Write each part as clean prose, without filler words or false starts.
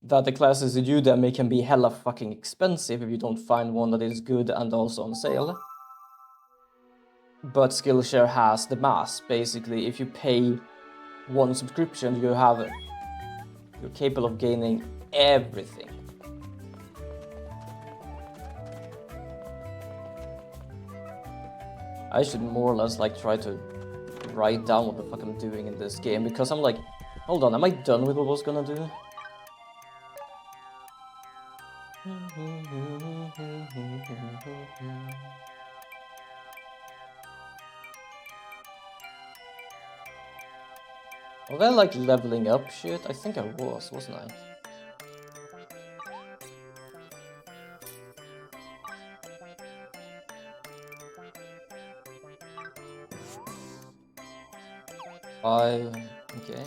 that the classes in Udemy can be hella fucking expensive if you don't find one that is good and also on sale. But Skillshare has the mass. Basically, if you pay one subscription, you're capable of gaining everything. I should more or less like try to write down what the fuck I'm doing in this game, because I'm like, hold on, am I done with what I was gonna do? Was I like leveling up shit? I think I was, wasn't I? Okay.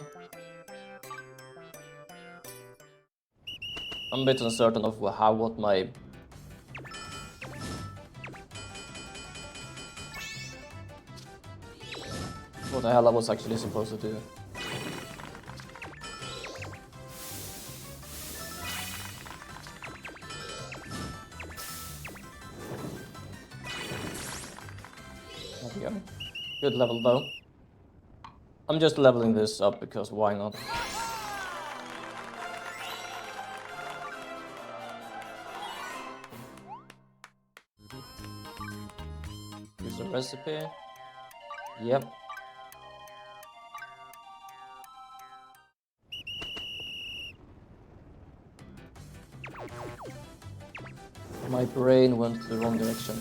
I'm a bit uncertain of what my... what the hell I was actually supposed to do. There we go. Good level though. I'm just leveling this up because why not? Use the recipe. Yep. My brain went the wrong direction.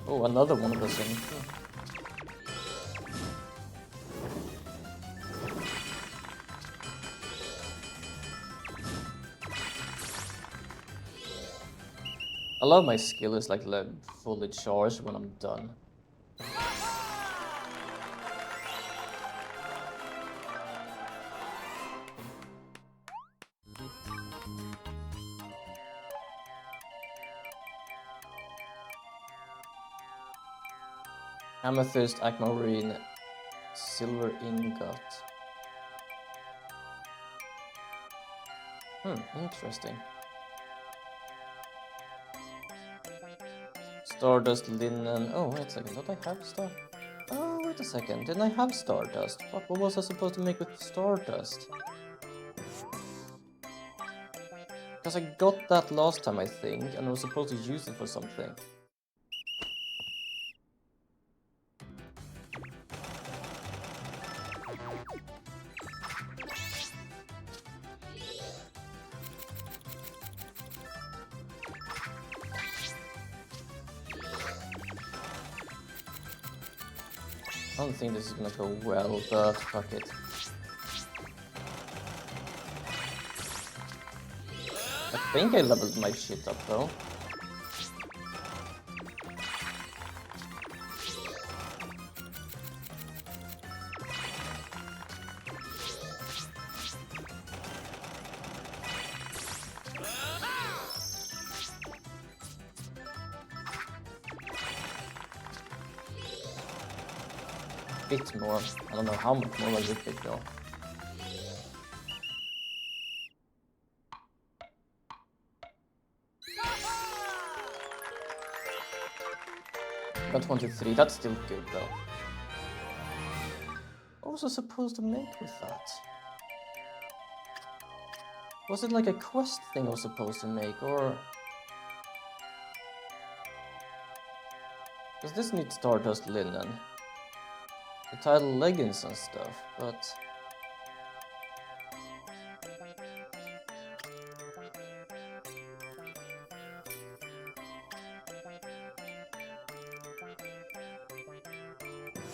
Oh, another one of the same. I love my skill is like fully charged when I'm done. Amethyst, aquamarine, silver ingot. Interesting. Stardust, linen. Oh, wait a second. Don't I have star? Oh, wait a second. Didn't I have stardust? Fuck, what was I supposed to make with stardust? Because I got that last time, I think, and I was supposed to use it for something. I don't think this is gonna go well, but fuck it. I think I leveled my shit up though. Bit more. I don't know how much more I would pick though. Got 23, that's still good though. What was I supposed to make with that? Was it like a quest thing I was supposed to make, or... Does this need Stardust linen? The title leggings and stuff, but...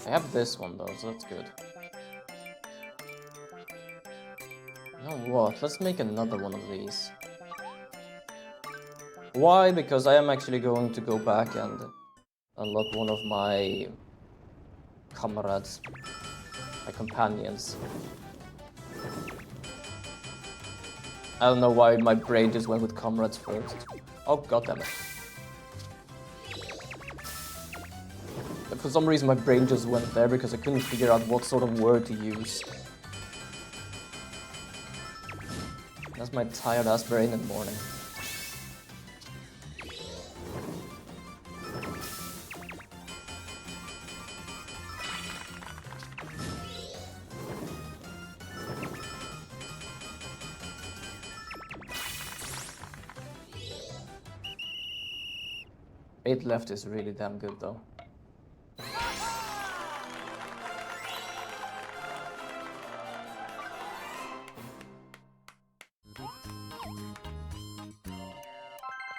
I have this one though, so that's good. You know what, let's make another one of these. Why? Because I am actually going to go back and unlock one of my comrades, my companions. I don't know why my brain just went with comrades first. Oh, goddammit. For some reason my brain just went there because I couldn't figure out what sort of word to use. That's my tired ass brain in the morning. Eight left is really damn good though.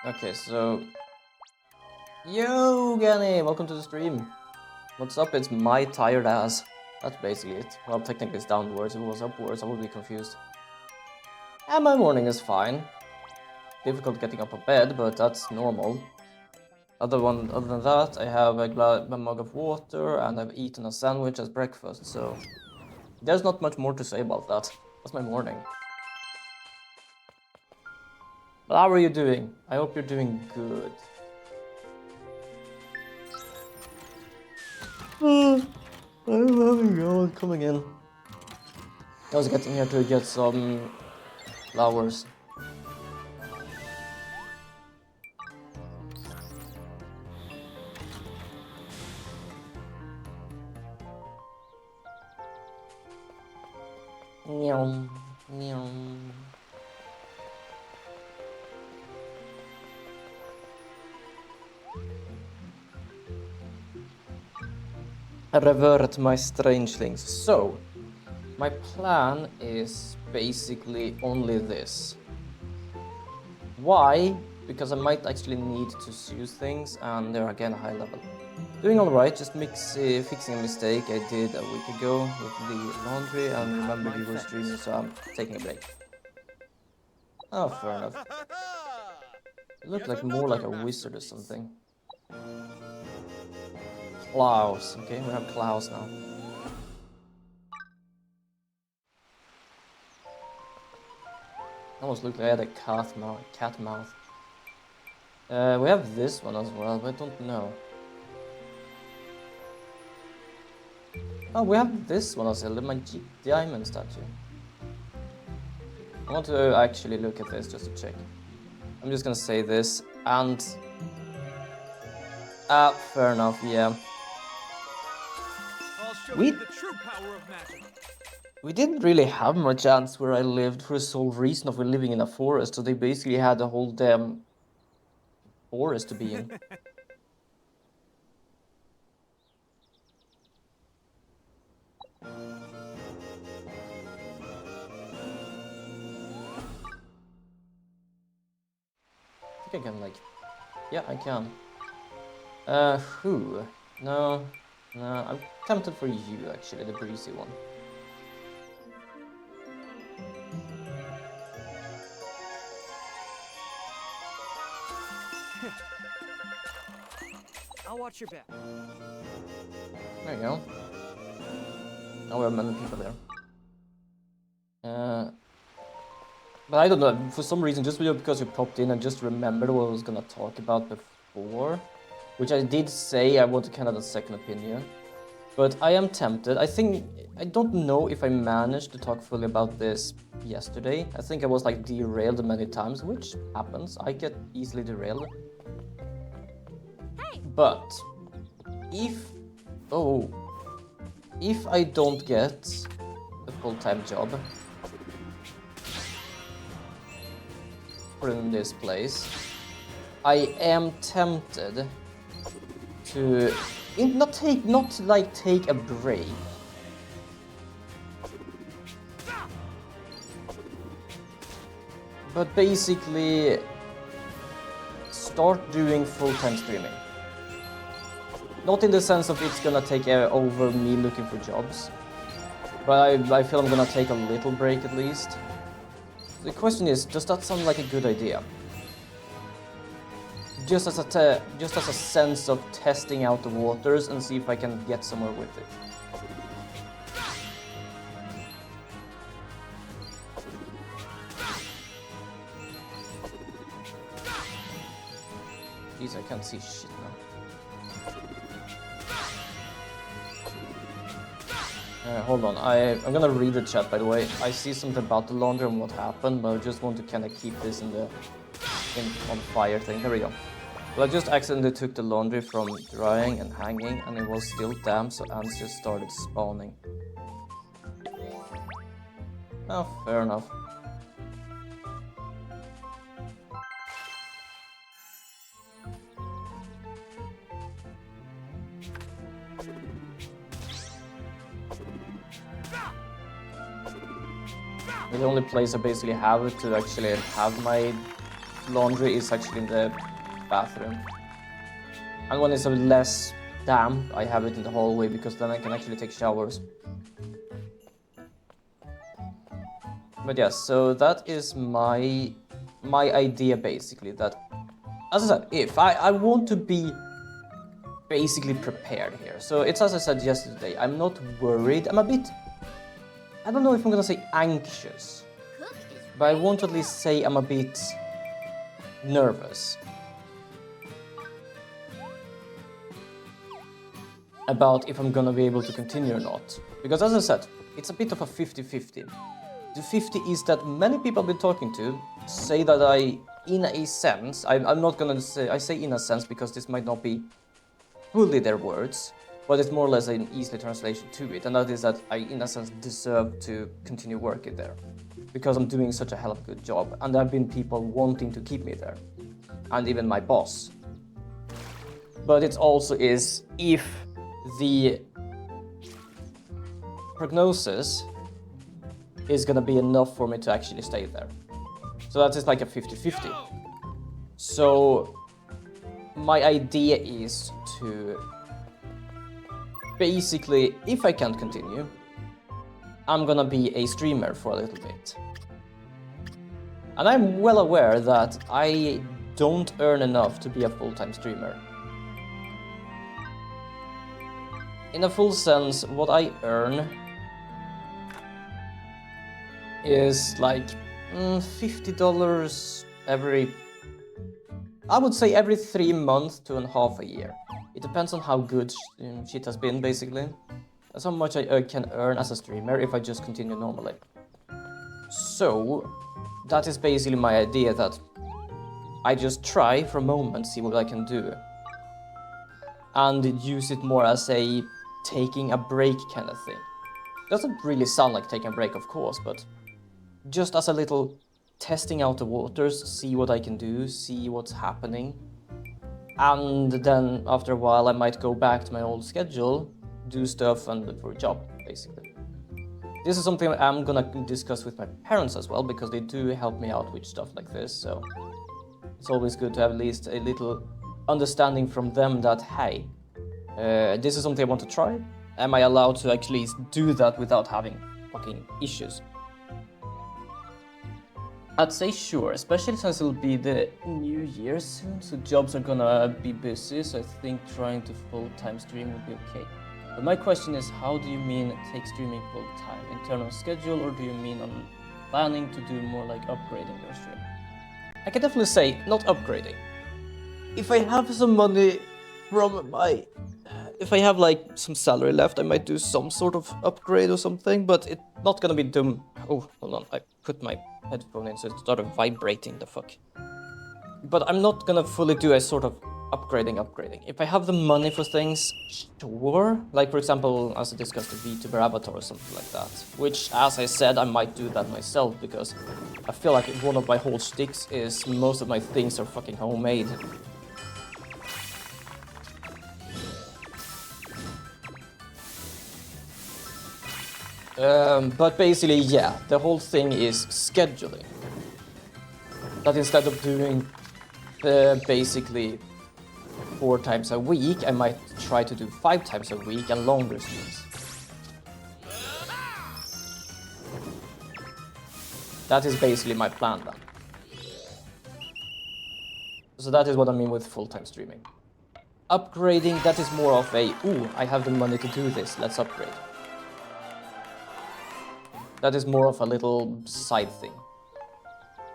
Okay, so... Yo, Gany! Welcome to the stream! What's up? It's my tired ass. That's basically it. Well, technically it's downwards. If it was upwards, I would be confused. And my morning is fine. Difficult getting up of bed, but that's normal. Other than that, I have a mug of water and I've eaten a sandwich as breakfast, so... There's not much more to say about that. That's my morning. But how are you doing? I hope you're doing good. I'm having God coming in. I was getting here to get some flowers. Meow, meow. I revert my strangelings. So, my plan is basically only this. Why? Because I might actually need to use things, and they're again high level. Doing alright, just fixing a mistake I did a week ago with the laundry, and remember you were streaming, so I'm taking a break. Oh, fair enough. You look like more like a wizard or something. Klaus. Okay, we have Klaus now. Almost looked like I had a cat mouth. We have this one as well, but I don't know. Oh, we have this one as well, the Magic Diamond statue. I want to actually look at this just to check. I'm just gonna say this, and... fair enough, yeah. We didn't really have much chance where I lived for the sole reason of living in a forest, so they basically had a whole damn forest to be in. I think I can, like... Yeah, I can. Who? No, I'm tempted for you, actually, the breezy one. I'll watch your back. There you go. Now we have many people there. But I don't know, for some reason, just because you popped in and just remembered what I was gonna talk about before, which I did say I wanted kind of a second opinion. But I am tempted. I don't know if I managed to talk fully about this yesterday. I think I was like derailed many times, which happens. I get easily derailed. Hey. But if I don't get a full-time job in this place, I am tempted to not take a break, but basically start doing full-time streaming. Not in the sense of it's gonna take over me looking for jobs, but I feel I'm gonna take a little break at least. The question is, does that sound like a good idea? Just as a sense of testing out the waters and see if I can get somewhere with it. Jeez, I can't see shit now. Hold on, I'm gonna read the chat, by the way. I see something about the laundry and what happened, but I just want to kind of keep this on fire thing. Here we go. Well, I just accidentally took the laundry from drying and hanging, and it was still damp, so ants just started spawning. Oh, fair enough. The only place I basically have to actually have my laundry is actually in the bathroom. And when it's less damp, I have it in the hallway because then I can actually take showers. But yes, so that is my idea basically, that, as I said, if I want to be basically prepared here. So it's as I said yesterday, I'm not worried, I'm a bit, I don't know if I'm gonna say anxious, but I want to at least say I'm a bit nervous about if I'm gonna be able to continue or not. Because as I said, it's a bit of a 50-50. The 50 is that many people I've been talking to say that I, in a sense, I'm not gonna say, I say in a sense because this might not be fully their words, but it's more or less an easy translation to it, and that is that I, in a sense, deserve to continue working there because I'm doing such a hell of a good job, and there have been people wanting to keep me there, and even my boss. But it also is if the prognosis is gonna be enough for me to actually stay there. So that is like a 50-50. So my idea is to basically, if I can't continue, I'm gonna be a streamer for a little bit. And I'm well aware that I don't earn enough to be a full-time streamer. In a full sense, what I earn is like $50 every, I would say every 3 months to a half a year. It depends on how good shit has been, basically. That's how much I can earn as a streamer if I just continue normally. So that is basically my idea, that I just try for a moment, see what I can do, and use it more as a taking a break kind of thing. Doesn't really sound like taking a break, of course, but just as a little testing out the waters, see what I can do, see what's happening. And then after a while I might go back to my old schedule, do stuff and look for a job, basically. This is something I'm gonna discuss with my parents as well, because they do help me out with stuff like this, so it's always good to have at least a little understanding from them that, hey, this is something I want to try. Am I allowed to actually do that without having fucking issues? I'd say sure, especially since it'll be the New Year soon, so jobs are gonna be busy, so I think trying to full-time stream would be okay. But my question is, how do you mean take streaming full-time? In terms of schedule, or do you mean on planning to do more like upgrading your stream? I can definitely say not upgrading. If I have some money from my... If I have like some salary left, I might do some sort of upgrade or something, but it's not gonna be dumb. Oh, hold on, I put my headphone in so it started vibrating, the fuck. But I'm not gonna fully do a sort of upgrading. If I have the money for things, sure. Like for example, as I discussed, the VTuber avatar or something like that. Which, as I said, I might do that myself, because I feel like one of my whole sticks is most of my things are fucking homemade. But basically, yeah, the whole thing is scheduling. That instead of doing basically 4 times a week, I might try to do 5 times a week and longer streams. That is basically my plan then. So that is what I mean with full-time streaming. Upgrading, that is more of a, ooh, I have the money to do this, let's upgrade. That is more of a little side thing.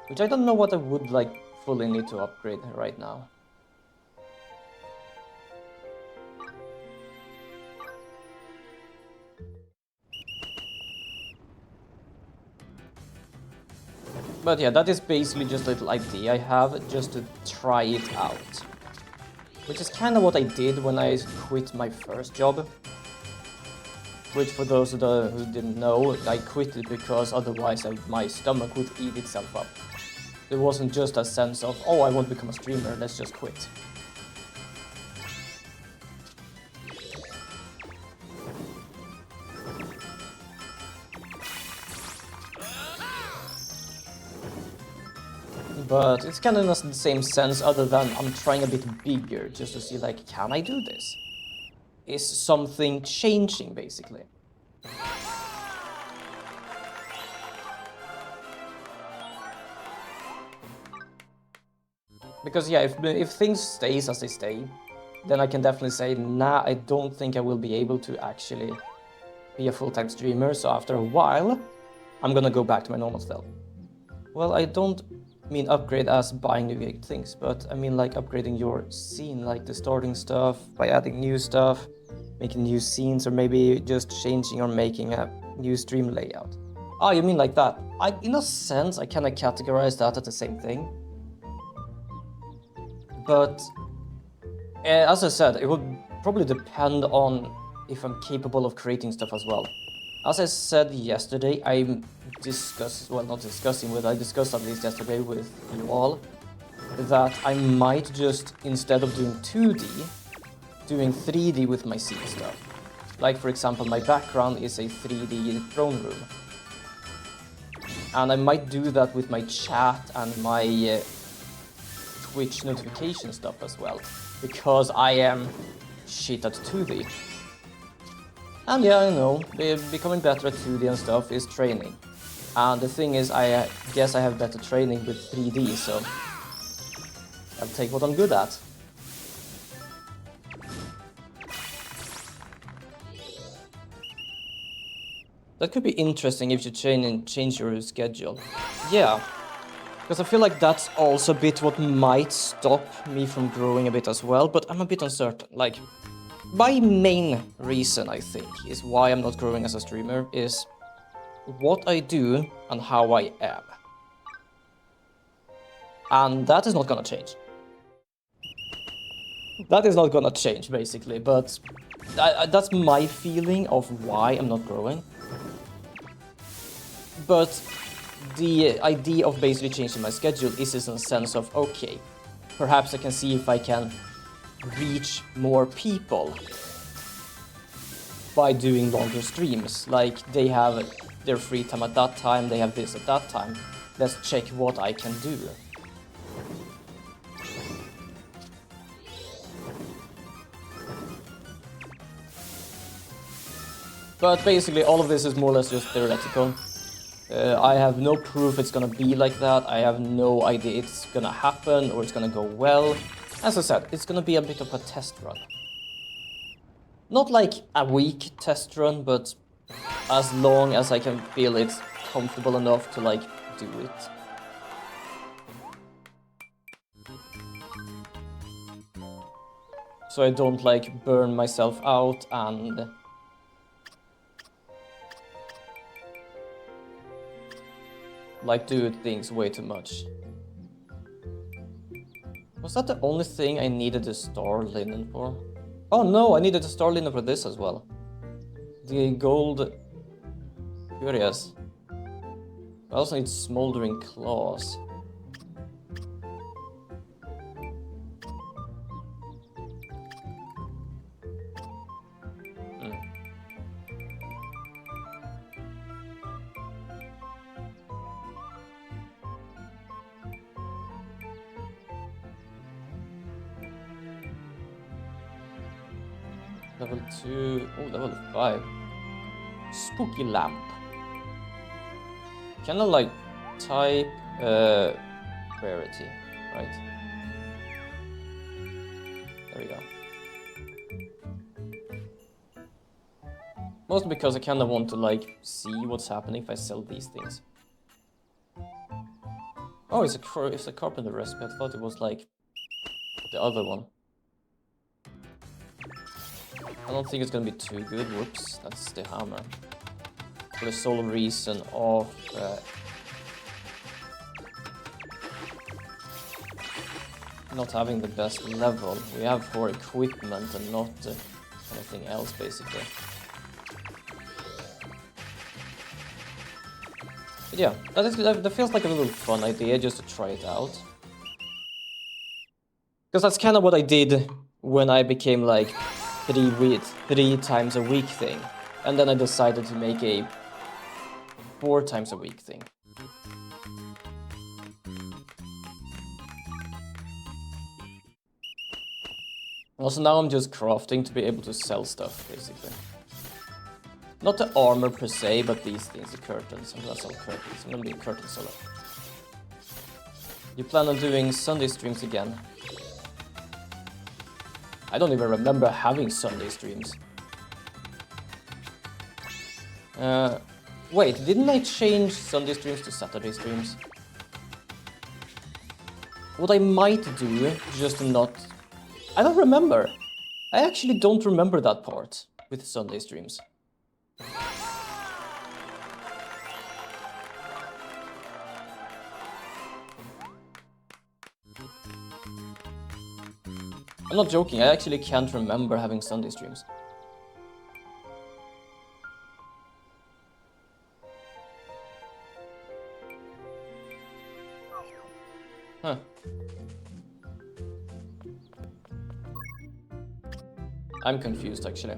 Which I don't know what I would like fully need to upgrade right now. But yeah, that is basically just a little idea I have, just to try it out. Which is kind of what I did when I quit my first job. Which, for those who didn't know, I quit it because otherwise my stomach would eat itself up. It wasn't just a sense of, oh, I want to become a streamer, let's just quit. But it's kind of in the same sense, other than I'm trying a bit bigger, just to see, like, can I do this? Is something changing, basically? Because yeah, if things stays as they stay, then I can definitely say, nah, I don't think I will be able to actually be a full-time streamer, so after a while, I'm gonna go back to my normal self. Well, I don't mean upgrade as buying new things, but I mean like upgrading your scene, like the starting stuff, by adding new stuff, making new scenes, or maybe just changing or making a new stream layout. Oh, you mean like that? In a sense, I kind of categorize that as the same thing. But as I said, it would probably depend on if I'm capable of creating stuff as well. As I said yesterday, I discussed at least yesterday with you all, that I might just, instead of doing 2D, doing 3D with my scene stuff. Like, for example, my background is a 3D throne room. And I might do that with my chat and my Twitch notification stuff as well, because I am shit at 2D. And yeah, I know, becoming better at 2D and stuff is training. And the thing is, I guess I have better training with 3D, so I'll take what I'm good at. That could be interesting if you change your schedule. Yeah. Because I feel like that's also a bit what might stop me from growing a bit as well, but I'm a bit uncertain. Like, my main reason, I think, is why I'm not growing as a streamer is what I do and how I am. And that is not gonna change. That is not gonna change, basically, but that's my feeling of why I'm not growing. But the idea of basically changing my schedule is in a sense of, okay, perhaps I can see if I can reach more people by doing longer streams. Like, they have their free time at that time, they have this at that time. Let's check what I can do. But basically all of this is more or less just theoretical. I have no proof it's gonna be like that. I have no idea it's gonna happen or it's gonna go well. As I said, it's gonna be a bit of a test run. Not like a week test run, but as long as I can feel it's comfortable enough to like do it. So I don't like burn myself out and like do things way too much. Was that the only thing I needed the star linen for? Oh no, I needed the star linen for this as well. The gold curious. I also need smoldering claws. Level 2, oh, level 5. Spooky lamp. Kinda like type rarity, right? There we go. Mostly because I kinda want to like see what's happening if I sell these things. Oh, it's a carpenter recipe. I thought it was like the other one. I don't think it's gonna be too good. Whoops, that's the hammer. For the sole reason of not having the best level. We have for equipment and not anything else, basically. But yeah, that feels like a little fun idea just to try it out. Because that's kind of what I did when I became like 3 times a week thing. And then I decided to make a 4 times a week thing. Also now I'm just crafting to be able to sell stuff, basically. Not the armor per se, but these things, the curtains. I'm gonna sell curtains. I'm gonna be a curtain seller. You plan on doing Sunday streams again? I don't even remember having Sunday streams. Wait, didn't I change Sunday streams to Saturday streams? What I might do, just to not... I don't remember. I actually don't remember that part with Sunday streams. I'm not joking, I actually can't remember having Sunday streams. Huh. I'm confused, actually.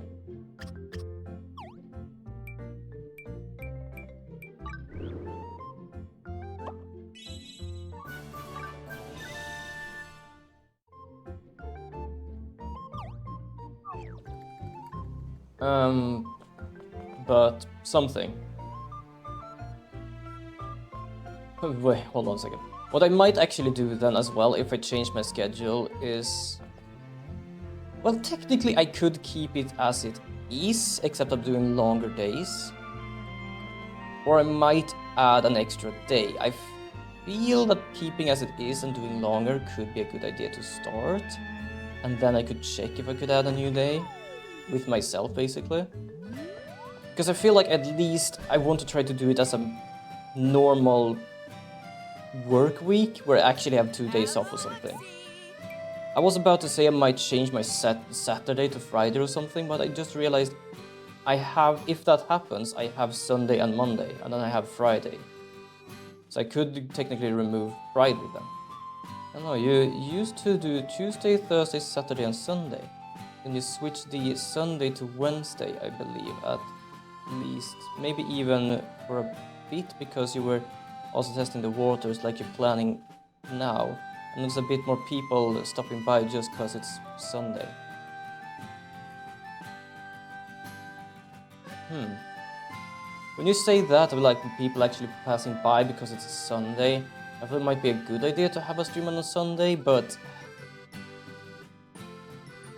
But something. Wait, hold on a second. What I might actually do then as well, if I change my schedule, is... Well, technically I could keep it as it is, except I'm doing longer days. Or I might add an extra day. I feel that keeping as it is and doing longer could be a good idea to start. And then I could check if I could add a new day. With myself, basically. Because I feel like at least I want to try to do it as a normal work week where I actually have 2 days off or something. I was about to say I might change my Saturday to Friday or something, but I just realized I have, if that happens, I have Sunday and Monday, and then I have Friday. So I could technically remove Friday then. I don't know, you used to do Tuesday, Thursday, Saturday and Sunday. Then you switch the Sunday to Wednesday, I believe, at least. Maybe even for a bit, because you were also testing the waters like you're planning now. And there's a bit more people stopping by just because it's Sunday. When you say that, like people actually passing by because it's a Sunday, I feel it might be a good idea to have a stream on a Sunday, but...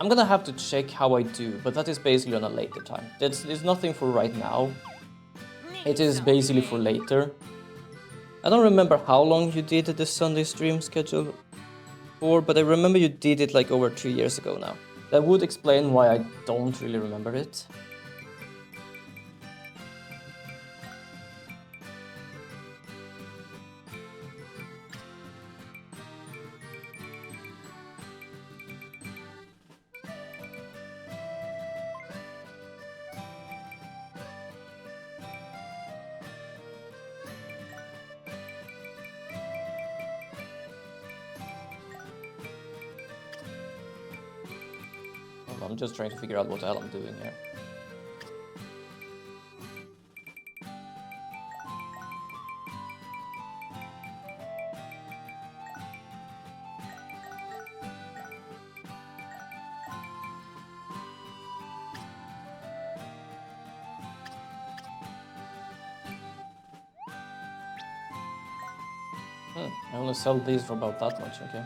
I'm gonna have to check how I do, but that is basically on a later time. There's nothing for right now. It is basically for later. I don't remember how long you did the Sunday stream schedule for, but I remember you did it like over 3 years ago now. That would explain why I don't really remember it. I'm just trying to figure out what the hell I'm doing here. I only sell these for about that much, okay.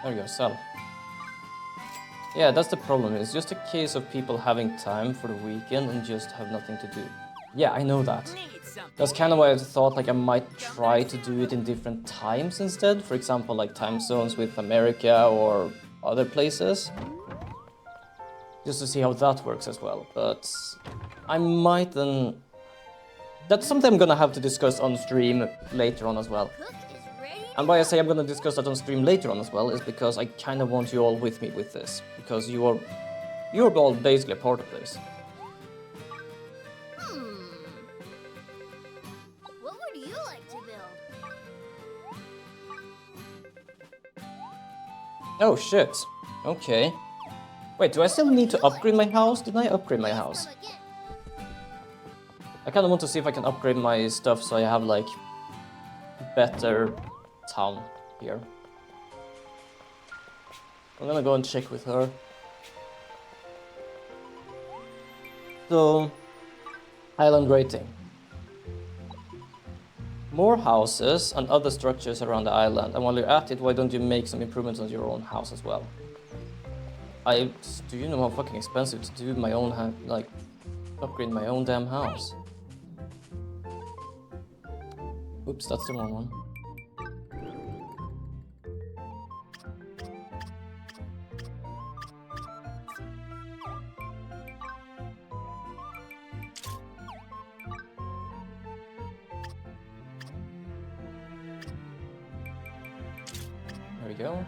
There you go, sell. Yeah, that's the problem. It's just a case of people having time for the weekend and just have nothing to do. Yeah, I know that. That's kind of why I thought like I might try to do it in different times instead. For example, like time zones with America or other places. Just to see how that works as well. But I might then... That's something I'm gonna have to discuss on stream later on as well. And why I say I'm gonna discuss that on stream later on as well is because I kind of want you all with me with this, because you're all basically a part of this. What would you like to build? Oh shit. Okay. Wait, do I still need to upgrade my house? Didn't I upgrade my house? I kind of want to see if I can upgrade my stuff so I have like better town here. I'm gonna go and check with her. So, island rating. More houses and other structures around the island. And while you're at it, why don't you make some improvements on your own house as well? Do you know how fucking expensive to do my own, like, upgrade my own damn house? Oops, that's the wrong one. There we go.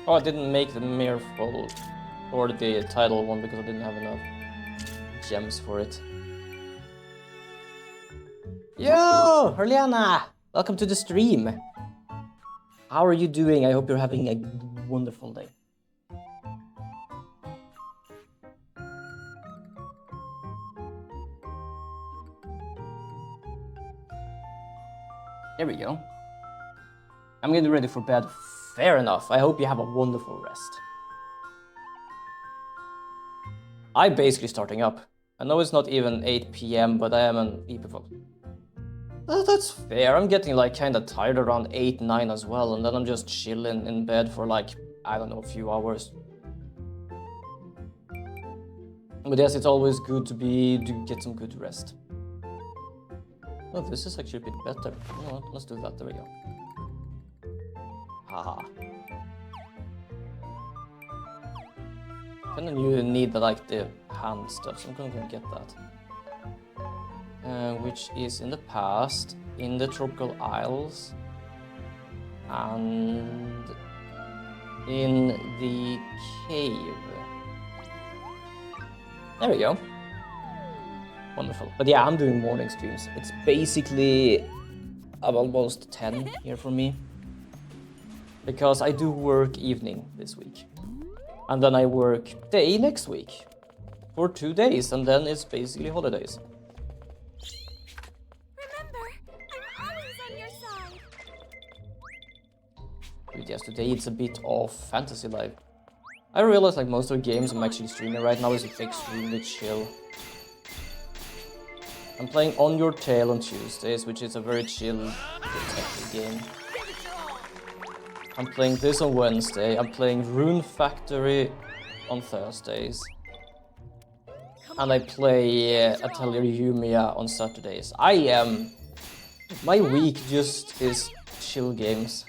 Oh, I didn't make the mirror full or the title one because I didn't have enough gems for it. Yo, Herliana! Welcome to the stream. How are you doing? I hope you're having a wonderful day. There we go. I'm getting ready for bed. Fair enough. I hope you have a wonderful rest. I'm basically starting up. I know it's not even 8 PM, but I am an EPFOL. That's fair. I'm getting like kinda tired around 8, 9 as well, and then I'm just chilling in bed for like, I don't know, a few hours. But yes, it's always good to get some good rest. Oh, this is actually a bit better. You know what? Let's do that. There we go. Haha. Kinda you need like the hand stuff, so I'm gonna go get that. Which is in the past, in the Tropical Isles, and in the cave. There we go. Wonderful. But yeah, I'm doing morning streams. It's basically almost 10 here for me. Because I do work evening this week. And then I work day next week. For 2 days, and then it's basically holidays. Remember, I'm always on your side. But yes, today it's a bit of fantasy life. I realize like most of the games I'm actually streaming right now is extremely chill. I'm playing On Your Tail on Tuesdays, which is a very chill detective game. I'm playing this on Wednesday. I'm playing Rune Factory on Thursdays. And I play Atelier Yumiya on Saturdays. My week just is chill games.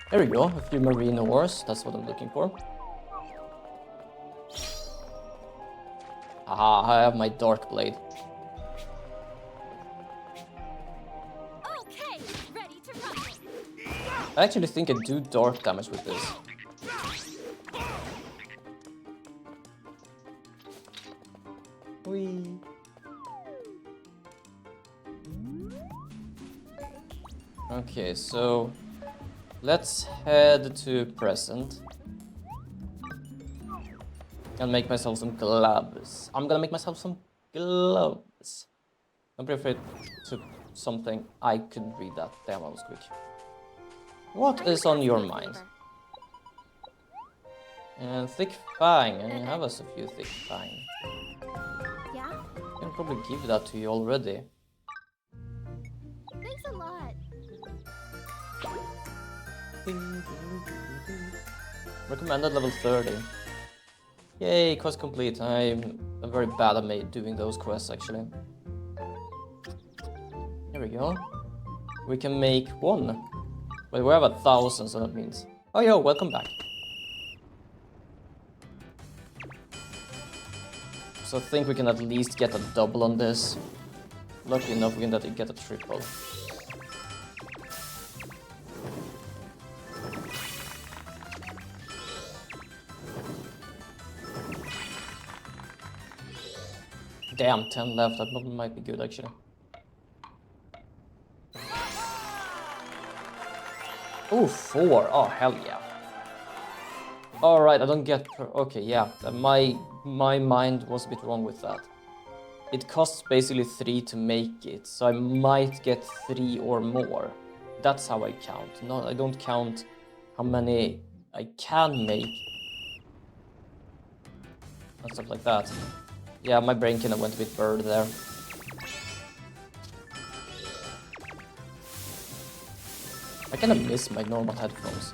There we go, a few marine ores, that's what I'm looking for. Aha, I have my Dark Blade. Okay, ready to rumble. I actually think I do dark damage with this. Whee. Okay, so let's head to present and make myself some gloves. I'm gonna make myself some gloves. I'm pretty afraid to something. I couldn't read that. Damn, I was quick. What is on your mind? And Thick Fang. I have us a few Thick Fang. Yeah? I can probably give that to you already. Thanks a lot. Recommended level 30. Yay, quest complete. I'm very bad at doing those quests actually. Here we go. We can make one. But we have 1,000, so that means... Oh yo, welcome back. So I think we can at least get a double on this. Lucky enough, we can get a triple. Damn, 10 left. That might be good, actually. Oh, 4. Oh, hell yeah. Alright, I don't get... Okay, yeah. My mind was a bit wrong with that. It costs basically 3 to make it, so I might get 3 or more. That's how I count. No, I don't count how many I can make. And stuff like that. Yeah, my brain kinda went a bit bird there. I kinda miss my normal headphones.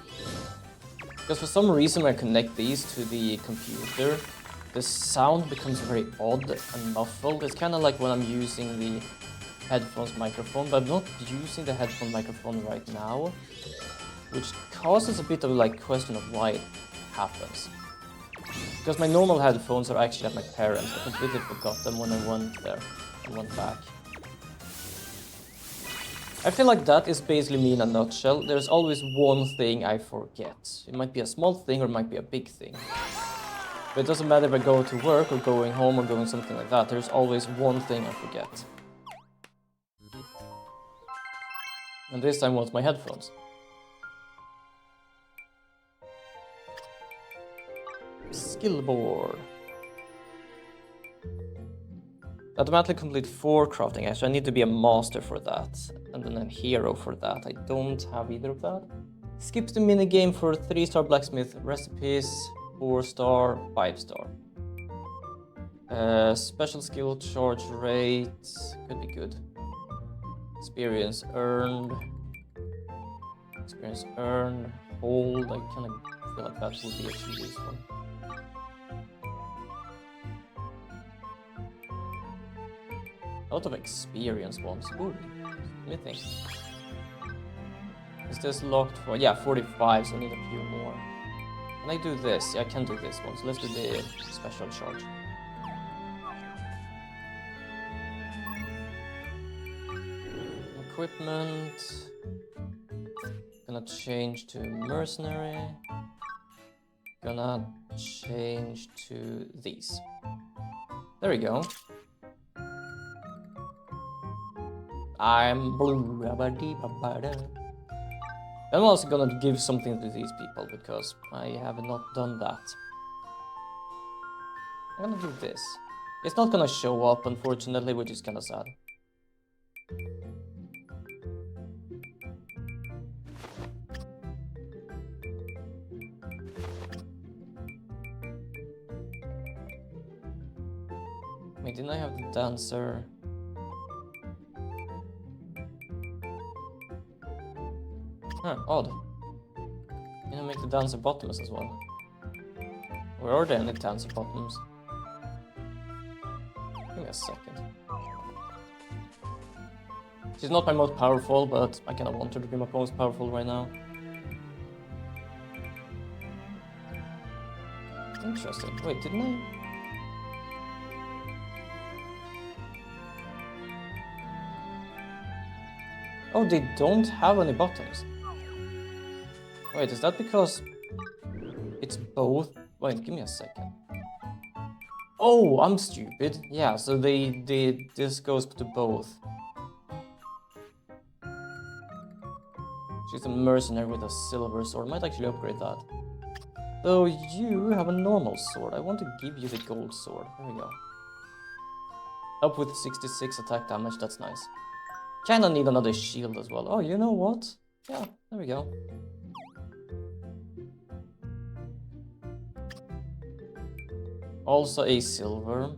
Because for some reason when I connect these to the computer, the sound becomes very odd and muffled. It's kinda like when I'm using the headphones microphone, but I'm not using the headphone microphone right now, which causes a bit of like question of why it happens. Because my normal headphones are actually at my parents'. I completely forgot them when I went there and went back. I feel like that is basically me in a nutshell. There's always one thing I forget. It might be a small thing or it might be a big thing. But it doesn't matter if I go to work or going home or doing something like that. There's always one thing I forget. And this time was my headphones. Skill board. Automatically complete 4 crafting. Actually, I need to be a master for that. And then a hero for that. I don't have either of that. Skips the minigame for 3-star blacksmith recipes, 4-star, 5-star. Special skill charge rate. Could be good. Experience earned. Experience earned. Hold. I kind of feel like that would be actually useful. A lot of experience ones. Ooh, let me think. Is this locked for... Yeah, 45, so I need a few more. Can I do this? Yeah, I can do this one, so let's do the special charge. Equipment. Gonna change to mercenary. Gonna change to these. There we go. I'm blue. I'm also gonna give something to these people because I have not done that. I'm gonna do this. It's not gonna show up, unfortunately, which is kinda sad. Wait, didn't I have the dancer? Huh, odd. Can I make the dancer bottoms as well? Or are there any dancer bottoms? Give me a second. She's not my most powerful, but I kinda want her to be my most powerful right now. Interesting. Wait, didn't I? Oh, they don't have any bottoms. Wait, is that because it's both? Wait, give me a second. Oh, I'm stupid. Yeah, so this goes to both. She's a mercenary with a silver sword. Might actually upgrade that. So you have a normal sword. I want to give you the gold sword. There we go. Up with 66 attack damage. That's nice. Kinda need another shield as well. Oh, you know what? Yeah, there we go. Also a silver.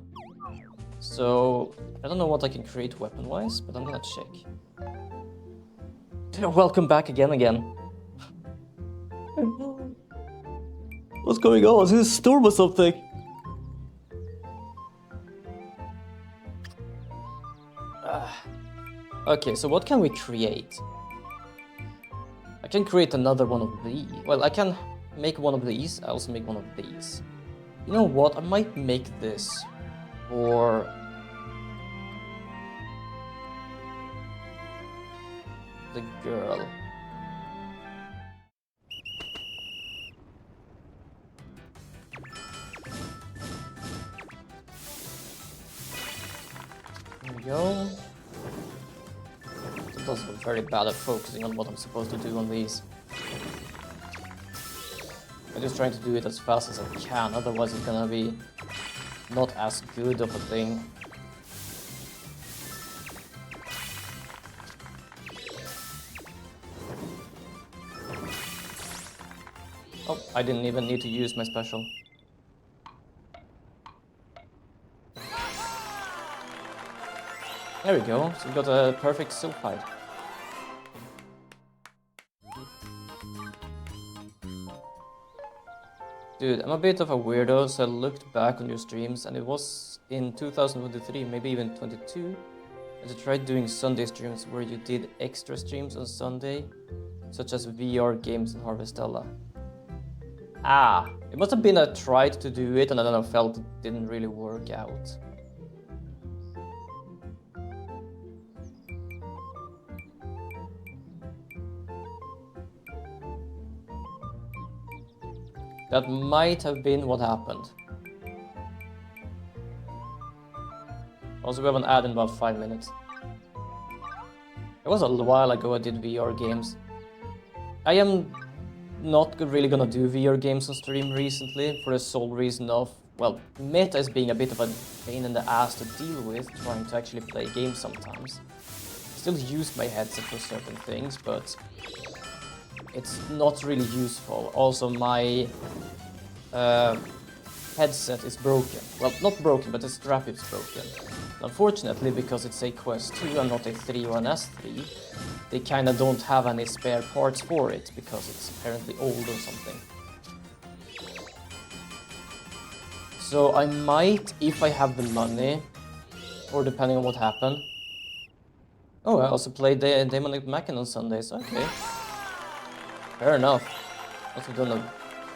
So, I don't know what I can create weapon-wise, but I'm gonna check. Welcome back again. What's going on? Is this a storm or something? Okay, so what can we create? I can create another one of these. Well, I can make one of these. I also make one of these. You know what? I might make this. for the girl. There we go. I'm also very bad at focusing on what I'm supposed to do on these. I'm just trying to do it as fast as I can, otherwise it's gonna be not as good of a thing. Oh, I didn't even need to use my special. There we go, so we got a perfect Sylphide. Dude, I'm a bit of a weirdo, so I looked back on your streams and it was in 2023, maybe even 22. And I tried doing Sunday streams where you did extra streams on Sunday, such as VR games and Harvestella. Ah, it must have been I tried to do it and then I felt it didn't really work out. That might have been what happened. Also, we have an ad in about 5 minutes. It was a while ago I did VR games. I am not really gonna do VR games on stream recently for the sole reason of, well, Meta is being a bit of a pain in the ass to deal with, trying to actually play games sometimes. I still use my headset for certain things, but it's not really useful. Also, my headset is broken. Well, not broken, but the strap is broken. Unfortunately, because it's a Quest 2 and not a 3 or an S3, they kinda don't have any spare parts for it, because it's apparently old or something. So I might, if I have the money, or depending on what happened. Oh, I also played the Demonic Machina on Sundays, okay. Fair enough. Also done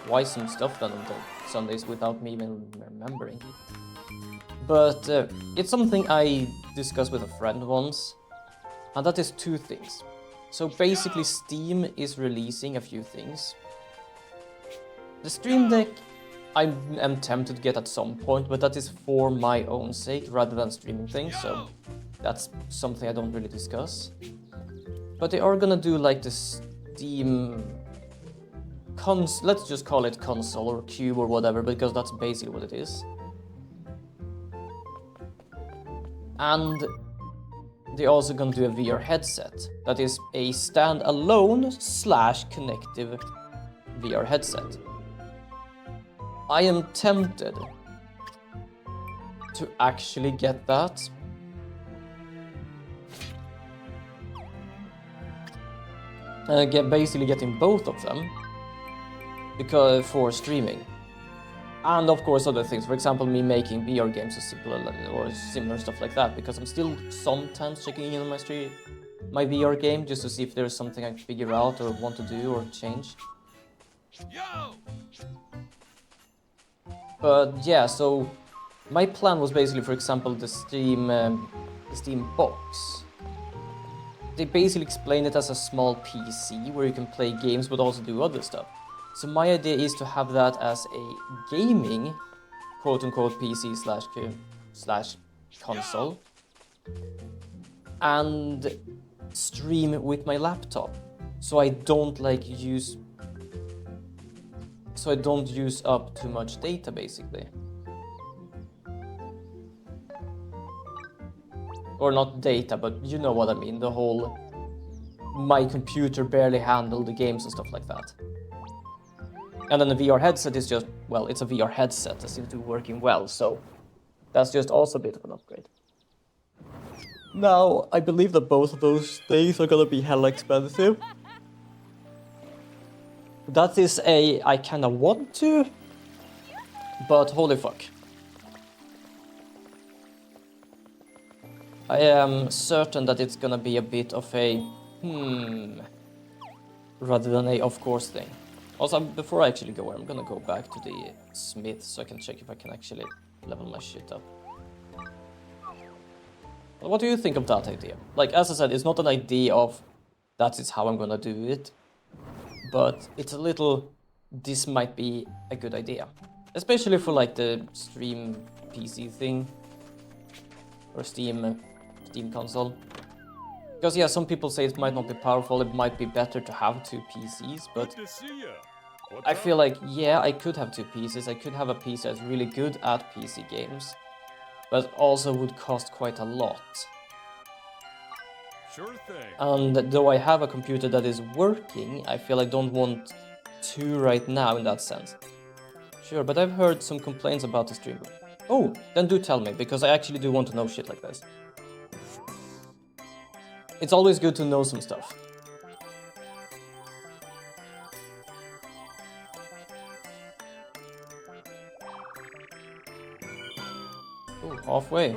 quite some stuff then on the Sundays without me even remembering. But it's something I discussed with a friend once, and that is two things. So basically Steam is releasing a few things. The Stream Deck I am tempted to get at some point, but that is for my own sake rather than streaming things, so that's something I don't really discuss. But they are gonna do like the Steam let's just call it console or cube or whatever, because that's basically what it is. And they're also gonna do a VR headset that is a stand-alone / connective VR headset. I am tempted to actually get that. Basically getting both of them because for streaming. And of course other things, for example me making VR games or similar stuff like that, because I'm still sometimes checking in on my VR game just to see if there's something I can figure out or want to do or change. But yeah, so my plan was basically, for example, the Steam box. They basically explain it as a small PC where you can play games but also do other stuff. So my idea is to have that as a gaming, quote-unquote, PC / console, and stream with my laptop. So I don't use up too much data, basically. Or not data, but you know what I mean, the whole my computer barely handle the games and stuff like that. And then the VR headset is just, well, it's a VR headset that seems to be working well, so that's just also a bit of an upgrade. Now, I believe that both of those things are gonna be hella expensive. That is I kinda want to, but holy fuck. I am certain that it's gonna be a bit of a rather than a of course thing. Also, before I actually go, I'm gonna go back to the smith so I can check if I can actually level my shit up. What do you think of that idea? Like, as I said, it's not an idea of that is how I'm gonna do it, but it's a little, this might be a good idea. Especially for like the stream PC thing, or Steam console. Because yeah, some people say it might not be powerful, it might be better to have two PCs, but Good to see ya. What's I up? feel like, yeah, I could have two PCs, I could have a PC that's really good at PC games, but also would cost quite a lot. Sure thing. And though I have a computer that is working, I feel I don't want two right now in that sense. Sure, but I've heard some complaints about the stream. Oh, then do tell me, because I actually do want to know shit like this. It's always good to know some stuff. Oh, halfway,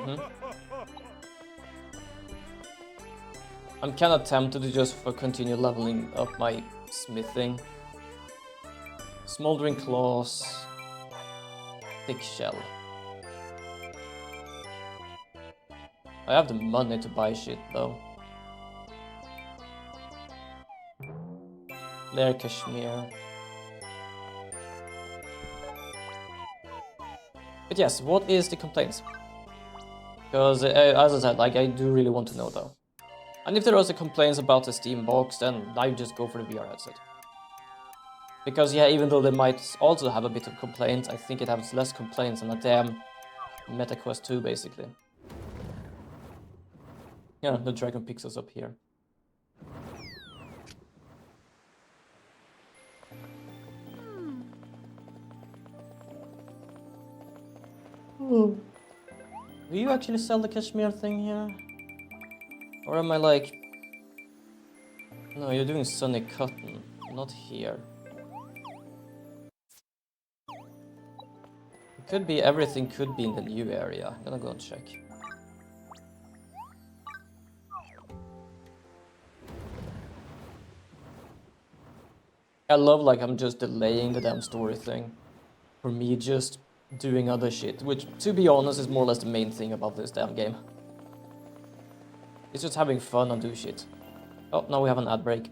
I'm kinda tempted to just continue leveling up my smithing. Smoldering claws. Thick shell. I have the money to buy shit though. Lair Kashmir. But yes, what is the complaints? Because as I said, like I do really want to know though. And if there are also complaints about the Steam box, then I just go for the VR headset. Because yeah, even though they might also have a bit of complaints, I think it has less complaints than a damn MetaQuest 2 basically. Yeah, the dragon picks us up here. Do you actually sell the Kashmir thing here? Or am I like... No, you're doing Sunny Cotton, not here. It could be, everything could be in the new area. I'm gonna go and check. I love like I'm just delaying the damn story thing. For me just doing other shit, which to be honest is more or less the main thing about this damn game. It's just having fun and do shit. Oh, now we have an ad break.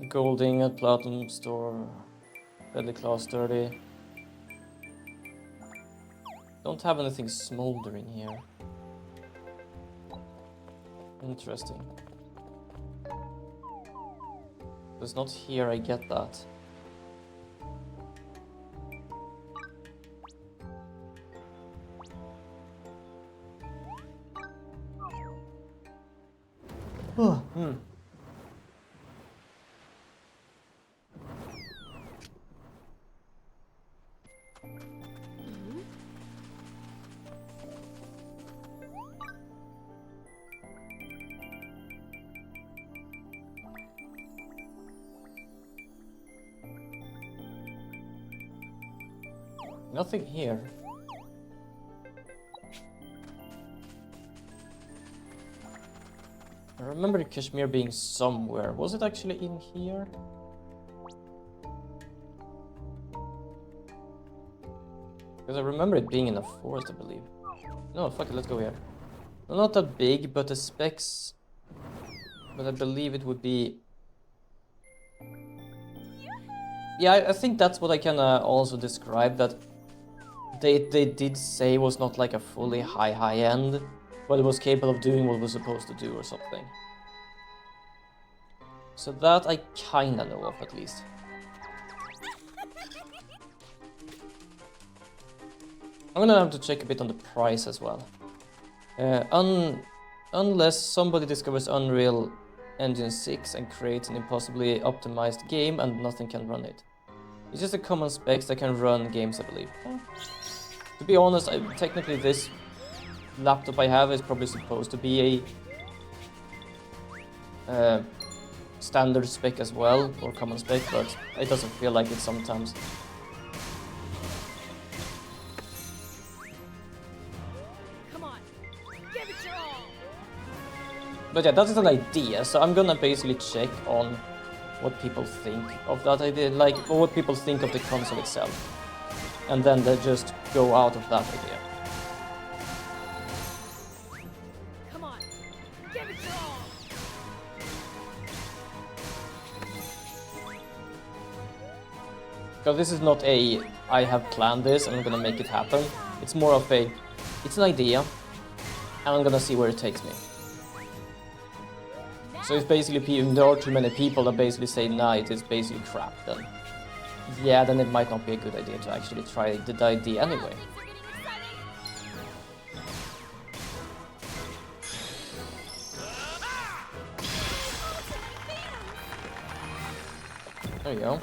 Gold ingot, platinum store, deadly class 30. Don't have anything smoldering here. Interesting. It's not here, I get that. Nothing here. I remember Kashmir being somewhere. Was it actually in here? Because I remember it being in a forest, I believe. No, fuck it, let's go here. No, not that big, but the specs... But I believe it would be... Yeah, I think that's what I can also describe, that they did say was not like a fully high end, but it was capable of doing what it was supposed to do or something. So that I kinda know of, at least. I'm gonna have to check a bit on the price as well. Unless somebody discovers Unreal Engine 6 and creates an impossibly optimized game and nothing can run it. It's just a common specs that can run games, I believe. To be honest, technically this laptop I have is probably supposed to be a standard spec as well, or common spec, but it doesn't feel like it sometimes. Come on, give it your all. But yeah, that is an idea, so I'm gonna basically check on what people think of that idea, like, or what people think of the console itself. and then they just go out of that idea. Come on, give it your all. Because this is not a, I have planned this and I'm gonna make it happen. It's more of a, it's an idea, and I'm gonna see where it takes me. So if basically there are too many people that basically say, nah, it is basically crap, then yeah, then it might not be a good idea to actually try the idea anyway. There you go.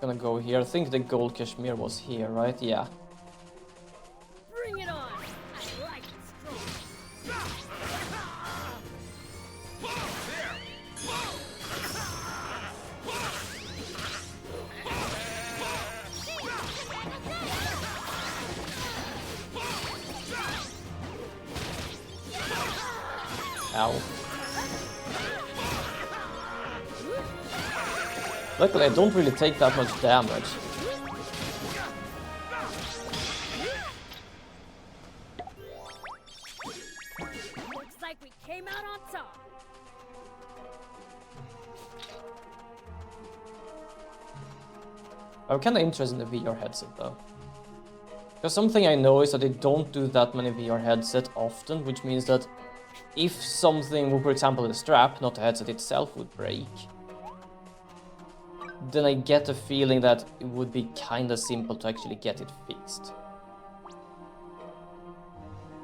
Gonna go here. I think the gold Kashmir was here, right? Yeah. Bring it on. I like it strong. Ow. Luckily, I don't really take that much damage. Looks like we came out on top. I'm kind of interested in the VR headset though. Because something I know is that they don't do that many VR headsets often, which means that if something, for example the strap, not the headset itself, would break, then I get the feeling that it would be kinda simple to actually get it fixed.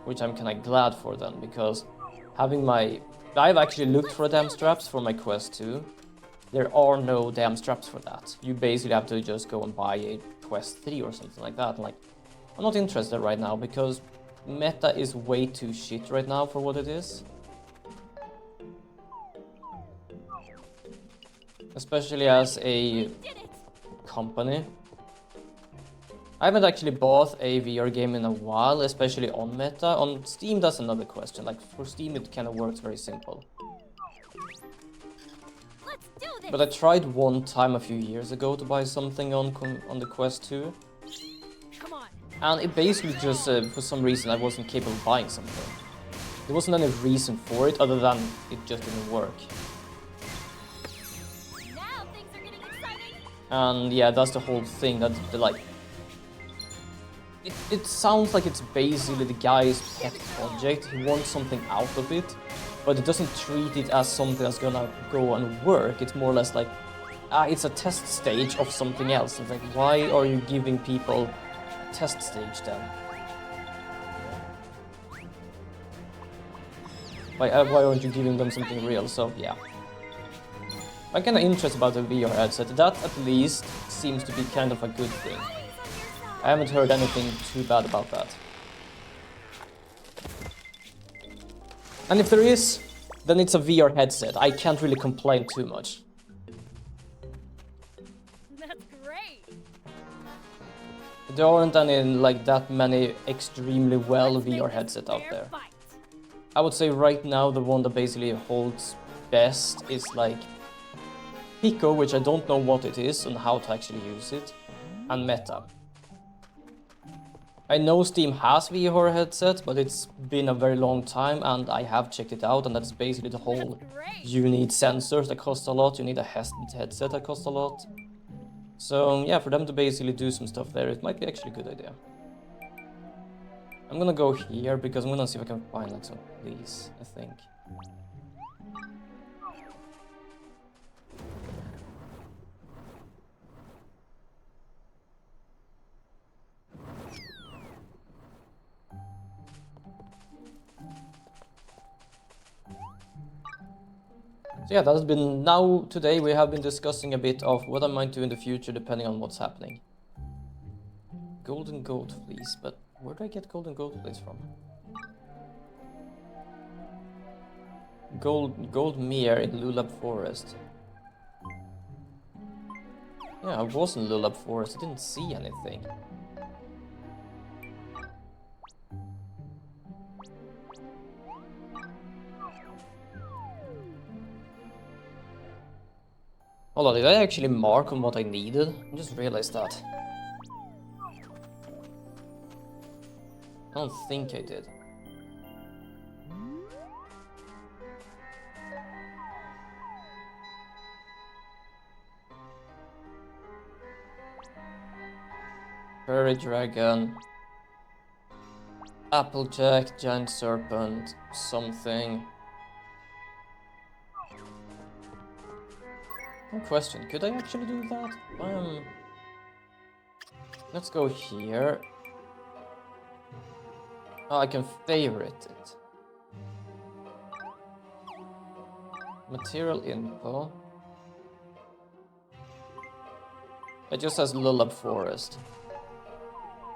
Which I'm kinda glad for then, because having my... I've actually looked for damn straps for my Quest 2. There are no damn straps for that. You basically have to just go and buy a Quest 3 or something like that. Like, I'm not interested right now, because meta is way too shit right now for what it is. Especially as a company. I haven't actually bought a VR game in a while, especially on meta. On Steam, that's another question. Like, for Steam, it kind of works very simple. Let's do this. But I tried one time a few years ago to buy something on the Quest 2. Come on. And it basically just, for some reason, I wasn't capable of buying something. There wasn't any reason for it, other than it just didn't work. Now things are getting exciting. And yeah, that's the whole thing, that like... It sounds like it's basically the guy's pet project. He wants something out of it, but it doesn't treat it as something that's gonna go and work. It's more or less like, it's a test stage of something else. It's like, why are you giving people a test stage then? Why aren't you giving them something real? So yeah. I'm kinda interested about the VR headset. That at least seems to be kind of a good thing. I haven't heard anything too bad about that. And if there is, then it's a VR headset. I can't really complain too much. That's great. There aren't any like that many extremely well VR headsets out there. Fight. I would say right now the one that basically holds best is like Pico, which I don't know what it is and how to actually use it, and Meta. I know Steam has VR headset, but it's been a very long time and I have checked it out, and that's basically the whole... That's great. You need sensors that cost a lot, you need a headset that costs a lot. So yeah, for them to basically do some stuff there, it might be actually a good idea. I'm gonna go here because I'm gonna see if I can find like some of these, I think. So yeah, that has been, now today we have been discussing a bit of what I might do in the future depending on what's happening. Golden Gold Fleece, but where do I get Golden Gold Fleece from? Gold Mere in Lulab Forest. Yeah, I was in Lulab Forest, I didn't see anything. Hold on, did I actually mark on what I needed? I just realized that. I don't think I did. Fairy Dragon, Applejack, Giant Serpent, something. One question, could I actually do that? Let's go here. Oh, I can favorite it. Material info. It just says Lullab Forest.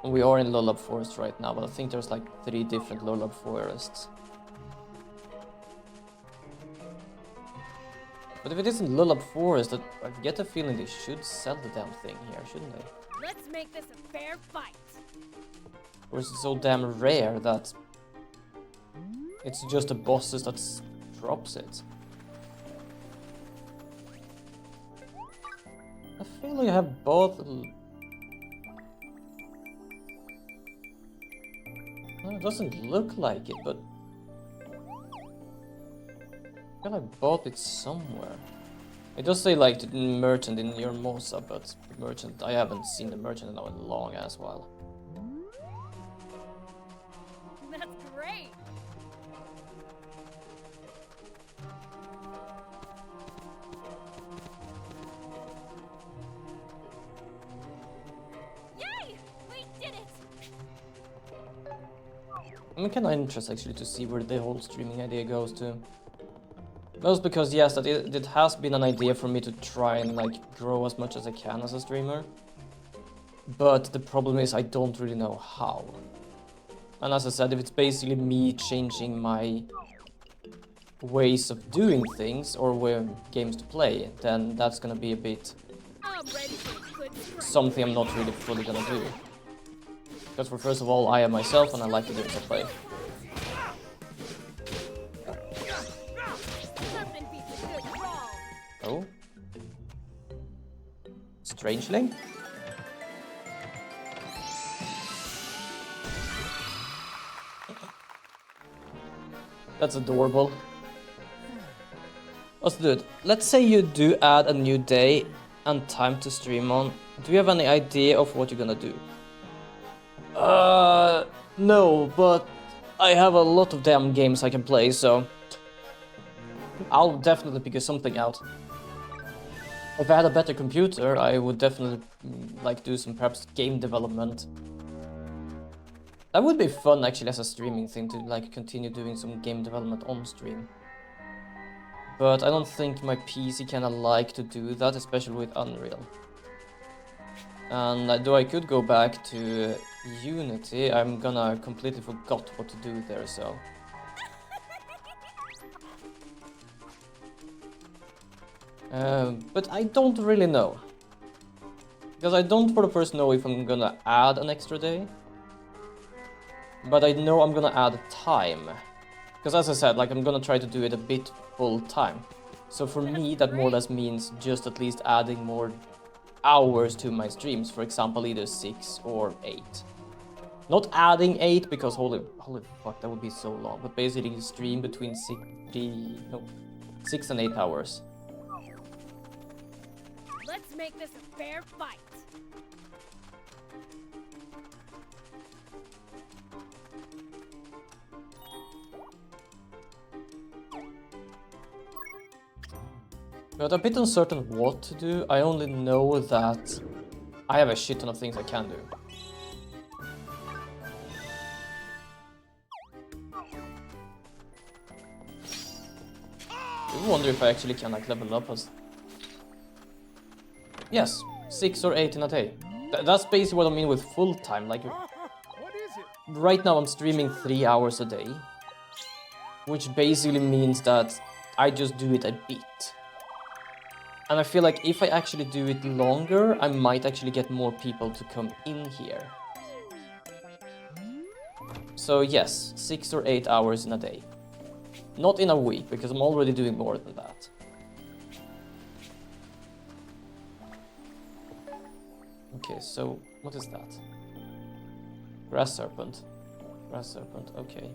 We are in Lullab Forest right now, but I think there's like 3 different Lullab Forests. But if it isn't Lullab Forest, I get the feeling they should sell the damn thing here, shouldn't they? Let's make this a fair fight. Or is it so damn rare that it's just the bosses that drops it? I feel like I have both. Well, it doesn't look like it, but I feel I bought it somewhere. It does say like the merchant in your Mosa, but the merchant, I haven't seen the merchant now in a long ass while. That's great. Yay! We did it. I'm kind of interested actually to see where the whole streaming idea goes to. Most because yes, that it has been an idea for me to try and like grow as much as I can as a streamer. But the problem is I don't really know how. And as I said, if it's basically me changing my ways of doing things or where games to play, then that's gonna be a bit I'm ready for a good scrap. something I'm not really fully gonna do. Because for first of all, I am myself and I like the games I play. Nothing beats a good brawl. Oh. Strangeling? That's adorable. Let's do it. Let's say you do add a new day and time to stream on. Do you have any idea of what you're gonna do? No, but I have a lot of damn games I can play, so I'll definitely figure something out. If I had a better computer, I would definitely like do some perhaps game development. That would be fun actually as a streaming thing to like continue doing some game development on stream. But I don't think my PC kinda like to do that, especially with Unreal. And though I could go back to Unity, I'm gonna completely forgot what to do there, so. But I don't really know. Because I don't for the first know if I'm gonna add an extra day. But I know I'm gonna add time. Because as I said, like I'm gonna try to do it a bit full time. So for me, that more or less means just at least adding more hours to my streams. For example, either 6 or 8. Not adding 8 because holy fuck, that would be so long. But basically stream between 6 and 8 hours. Let's make this a fair fight. But a bit uncertain what to do. I only know that I have a shit ton of things I can do. I wonder if I actually can like level up as... Yes, 6 or 8 in a day. That's basically what I mean with full time. Like, right now I'm streaming 3 hours a day, which basically means that I just do it a bit. And I feel like if I actually do it longer, I might actually get more people to come in here. So yes, 6 or 8 hours in a day. Not in a week, because I'm already doing more than that. Okay, so what is that? Grass serpent. Grass serpent, okay.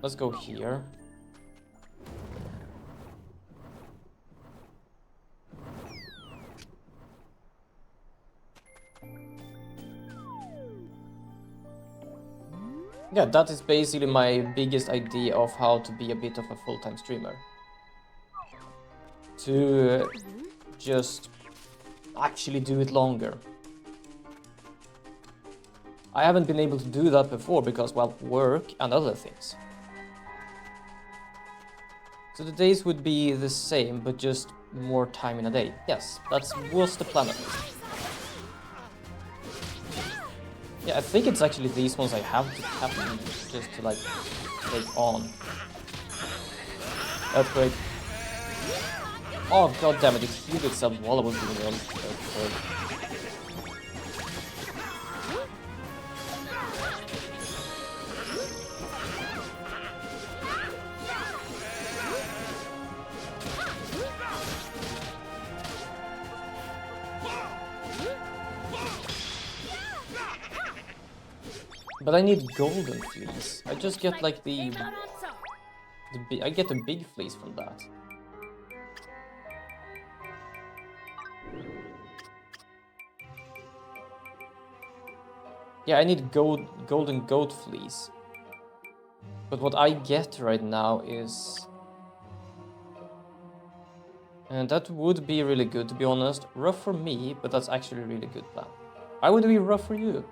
Let's go here. Yeah, that is basically my biggest idea of how to be a bit of a full-time streamer. To just actually do it longer. I haven't been able to do that before because, well, work and other things. So the days would be the same, but just more time in a day. Yes, that was the plan at least. Yeah, I think it's actually these ones I have to just to like take on. Earthquake. Oh god damn it, it healed itself while I was doing the earthquake. But I need golden fleece. I just get like I get a big fleece from that. Yeah, I need golden goat fleece. But what I get right now is... And that would be really good, to be honest. Rough for me, but that's actually a really good plan. Why would it be rough for you?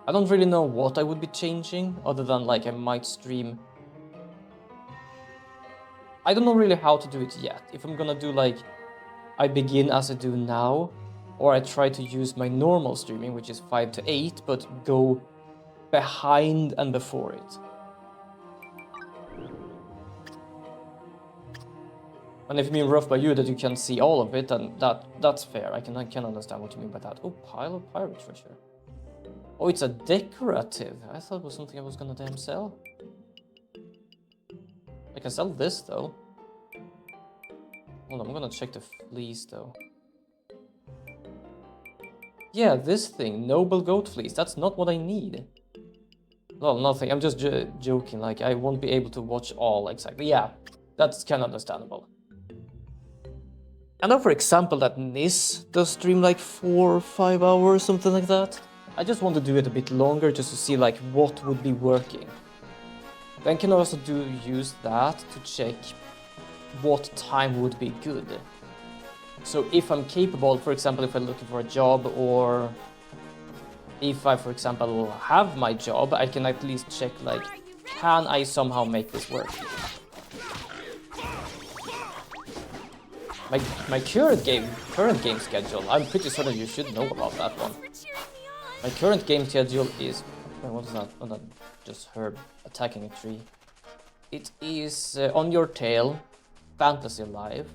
I don't really know what I would be changing, other than like I might stream... I don't know really how to do it yet. If I'm gonna do like, I begin as I do now, or I try to use my normal streaming, which is 5 to 8, but go behind and before it. And if you mean rough by you, that you can see all of it, then that's fair. I can understand what you mean by that. Oh, pile of pirate treasure. Oh, it's a decorative. I thought it was something I was gonna damn sell. I can sell this though. Hold on, I'm gonna check the fleece though. Yeah, this thing, noble goat fleece. That's not what I need. Well, nothing. I'm just joking. Like, I won't be able to watch all exactly. Yeah, that's kind of understandable. I know, for example, that Nis does stream like 4 or 5 hours, something like that. I just want to do it a bit longer just to see like what would be working. Then can also use that to check what time would be good. So if I'm capable, for example, if I'm looking for a job, or if I, for example, have my job, I can at least check like, can I somehow make this work? My current game schedule, I'm pretty certain you should know about that one. My current game schedule is... what is that? Oh, that's just herb attacking a tree. It is On Your Tail, Fantasy Life,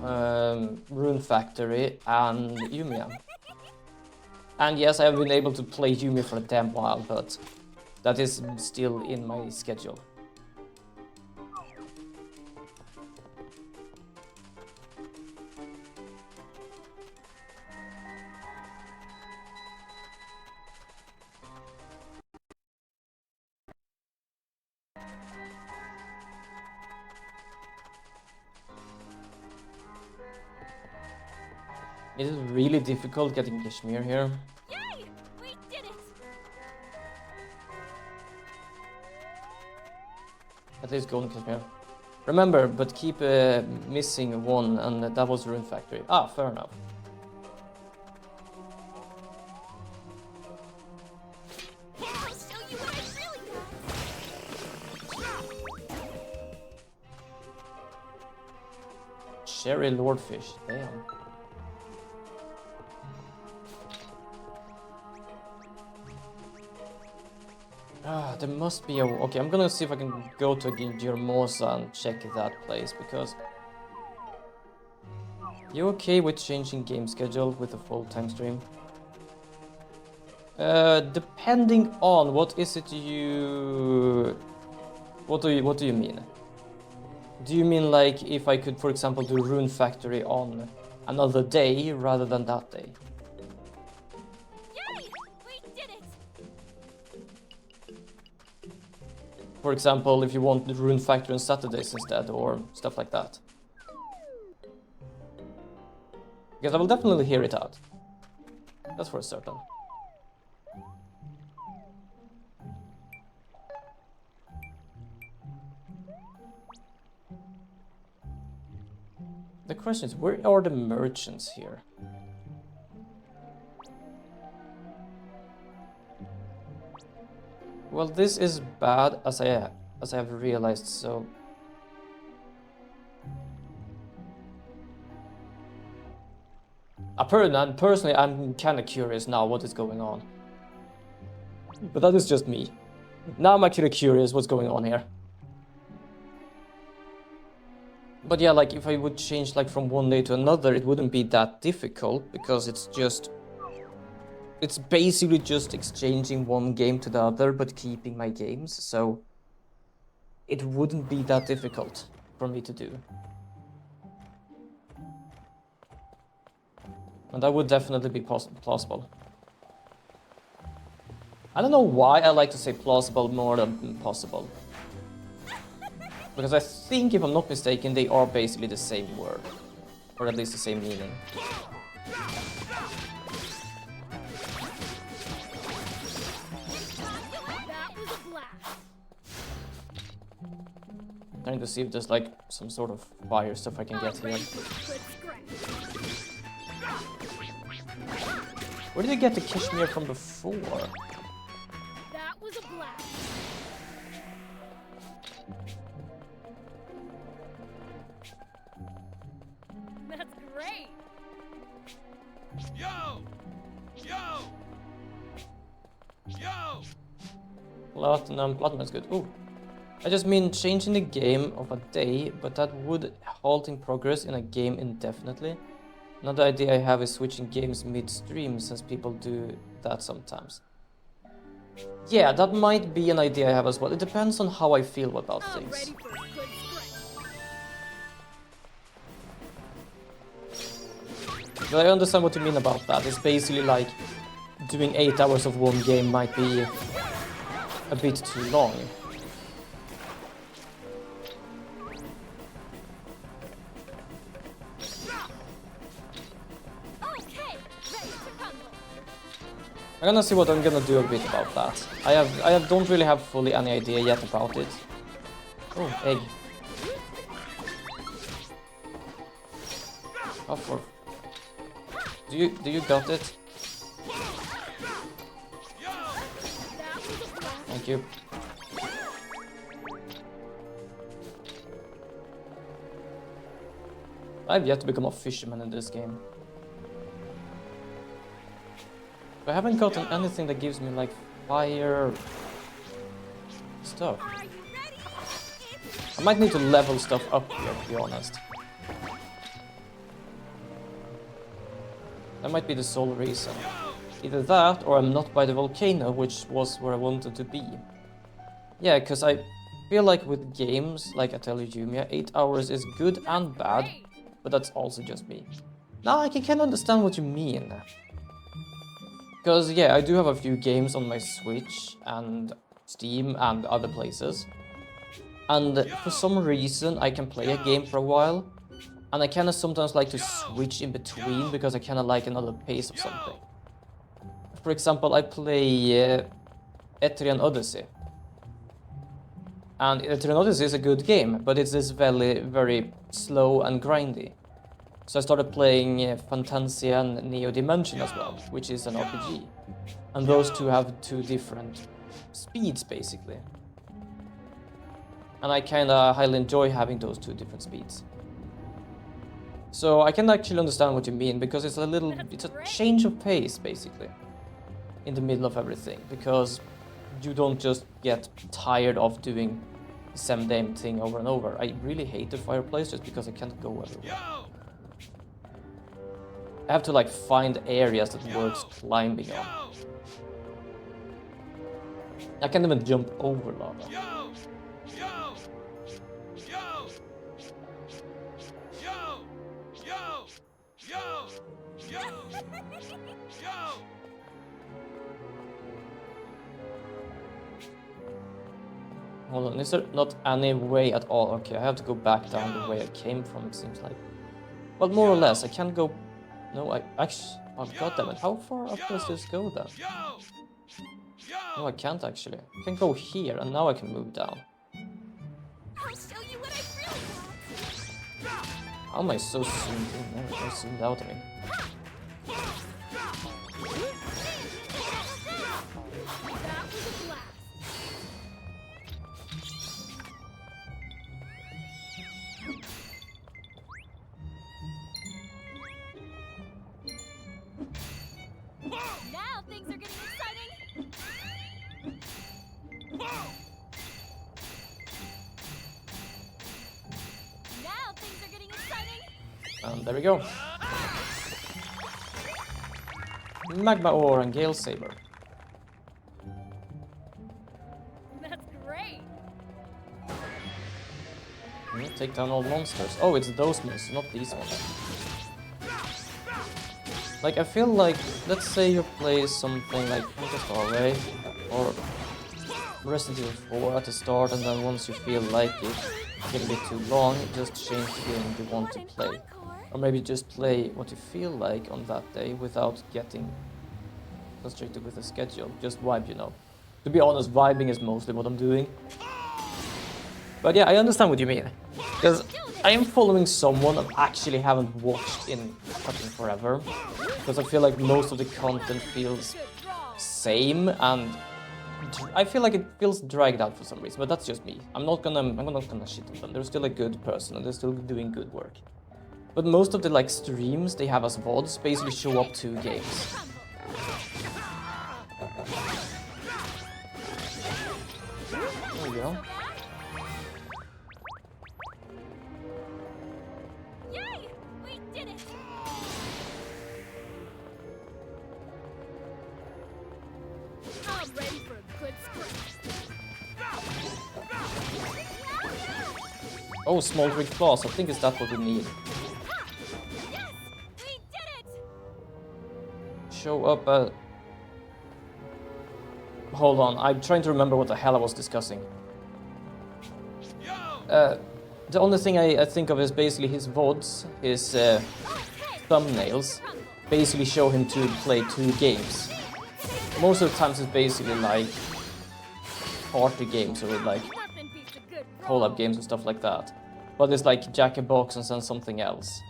Rune Factory, and Yumiya. And yes, I have been able to play Yumiya for a damn while, but that is still in my schedule. It is really difficult getting Kashmir here. Yay! We did it! At least Golden Kashmir. Remember, but keep missing one, and that was Rune Factory. Ah, fair enough. I'll show you what I really got! Cherry Lordfish, damn. Ah, there must be a... Okay, I'm gonna see if I can go to Girmosa and check that place, because... You okay with changing game schedule with a full-time stream? Depending on what is it you... What do you mean? Do you mean like if I could, for example, do Rune Factory on another day rather than that day? Yay! We did it! For example, if you want the Rune Factory on Saturdays instead, or stuff like that. Because I will definitely hear it out. That's for certain. The question is, where are the merchants here? Well, this is bad as I have realized, so personally, I'm kind of curious now what is going on. But that is just me. Now I'm actually curious what's going on here. But yeah, like if I would change like from one day to another, it wouldn't be that difficult because it's basically just exchanging one game to the other but keeping my games, so it wouldn't be that difficult for me to do. And that would definitely be plausible. I don't know why I like to say plausible more than possible. Because I think, if I'm not mistaken, they are basically the same word. Or at least the same meaning. That was a blast. Trying to see if there's like some sort of fire stuff I can get here. Ready for a good scratch. Where did I get the Kashmir from before? That was a blast. That's great. Yo! Yo! Yo! Platinum is good. Ooh. I just mean changing the game of a day, but that would halt in progress in a game indefinitely. Another idea I have is switching games mid-stream, since people do that sometimes. Yeah, that might be an idea I have as well. It depends on how I feel about I'm things. ready for a good scratch. But I understand what you mean about that. It's basically like doing 8 hours of one game might be a bit too long. Okay, ready to rumble. I'm gonna see what I'm gonna do a bit about that. I don't really have fully any idea yet about it. Oh, egg. Oh, for... Do you got it? That was a blast. Thank you. I've yet to become a fisherman in this game. I haven't gotten anything that gives me like fire stuff. Are you ready? I might need to level stuff up here, to be honest. That might be the sole reason. Either that, or I'm not by the volcano, which was where I wanted to be. Yeah, because I feel like with games like Atelier Jumia, 8 hours is good and bad, but that's also just me. Now I can kind of understand what you mean. Because yeah, I do have a few games on my Switch and Steam and other places. And for some reason I can play a game for a while. And I kind of sometimes like to switch in between because I kind of like another pace of something. For example, I play Etrian Odyssey. And Etrian Odyssey is a good game, but it's this very slow and grindy. So I started playing Fantasia and Neo Dimension as well, which is an RPG. And those two have two different speeds, basically. And I kind of highly enjoy having those two different speeds. So I can actually understand what you mean, because it's a change of pace, basically, in the middle of everything. Because you don't just get tired of doing the same damn thing over and over. I really hate the fireplace just because I can't go everywhere. I have to like find areas that works climbing on. I can't even jump over lava. Yo! Hold on, is there not any way at all? Okay, I have to go back down the way I came from, it seems like. Well, more or less, I can't go... No, I actually... Oh, goddammit, how far up does this go then? Yo! No, Yo! I can't actually. I can go here, and now I can move down. I'll show you what I really want. How am I so zoomed in there? So zoomed out, I mean. That was a blast. Now things are getting exciting. Whoa! Now things are getting exciting. And there we go. Magma Ore and Gale Saber. That's great. Take down all monsters. Oh, it's those monsters, not these ones. Like, I feel like, let's say you play something like Star or Resident Evil 4 at the start, and then once you feel like it's getting a bit too long, just change the game you want to play. Or maybe just play what you feel like on that day without getting frustrated with the schedule. Just vibe, you know. To be honest, vibing is mostly what I'm doing. But yeah, I understand what you mean. Because I am following someone I actually haven't watched in fucking forever. Because I feel like most of the content feels Good draw. same, and I feel like it feels dragged out for some reason. But that's just me. I'm not gonna shit on them. They're still a good person and they're still doing good work. But most of the like streams they have as VODs basically show up 2 games. There we go. Yay! We did it! I'm ready for a good sprint. Oh, smoldering claws. I think is that what we need. Yes! We did it! Show up. Hold on. I'm trying to remember what the hell I was discussing. Yo! The only thing I think of is basically his VODs, his thumbnails, basically show him to play 2 games. Most of the times it's basically like party games or like Nothing beats a good collab games and stuff like that. But it's like Jack-in-Box and then something else.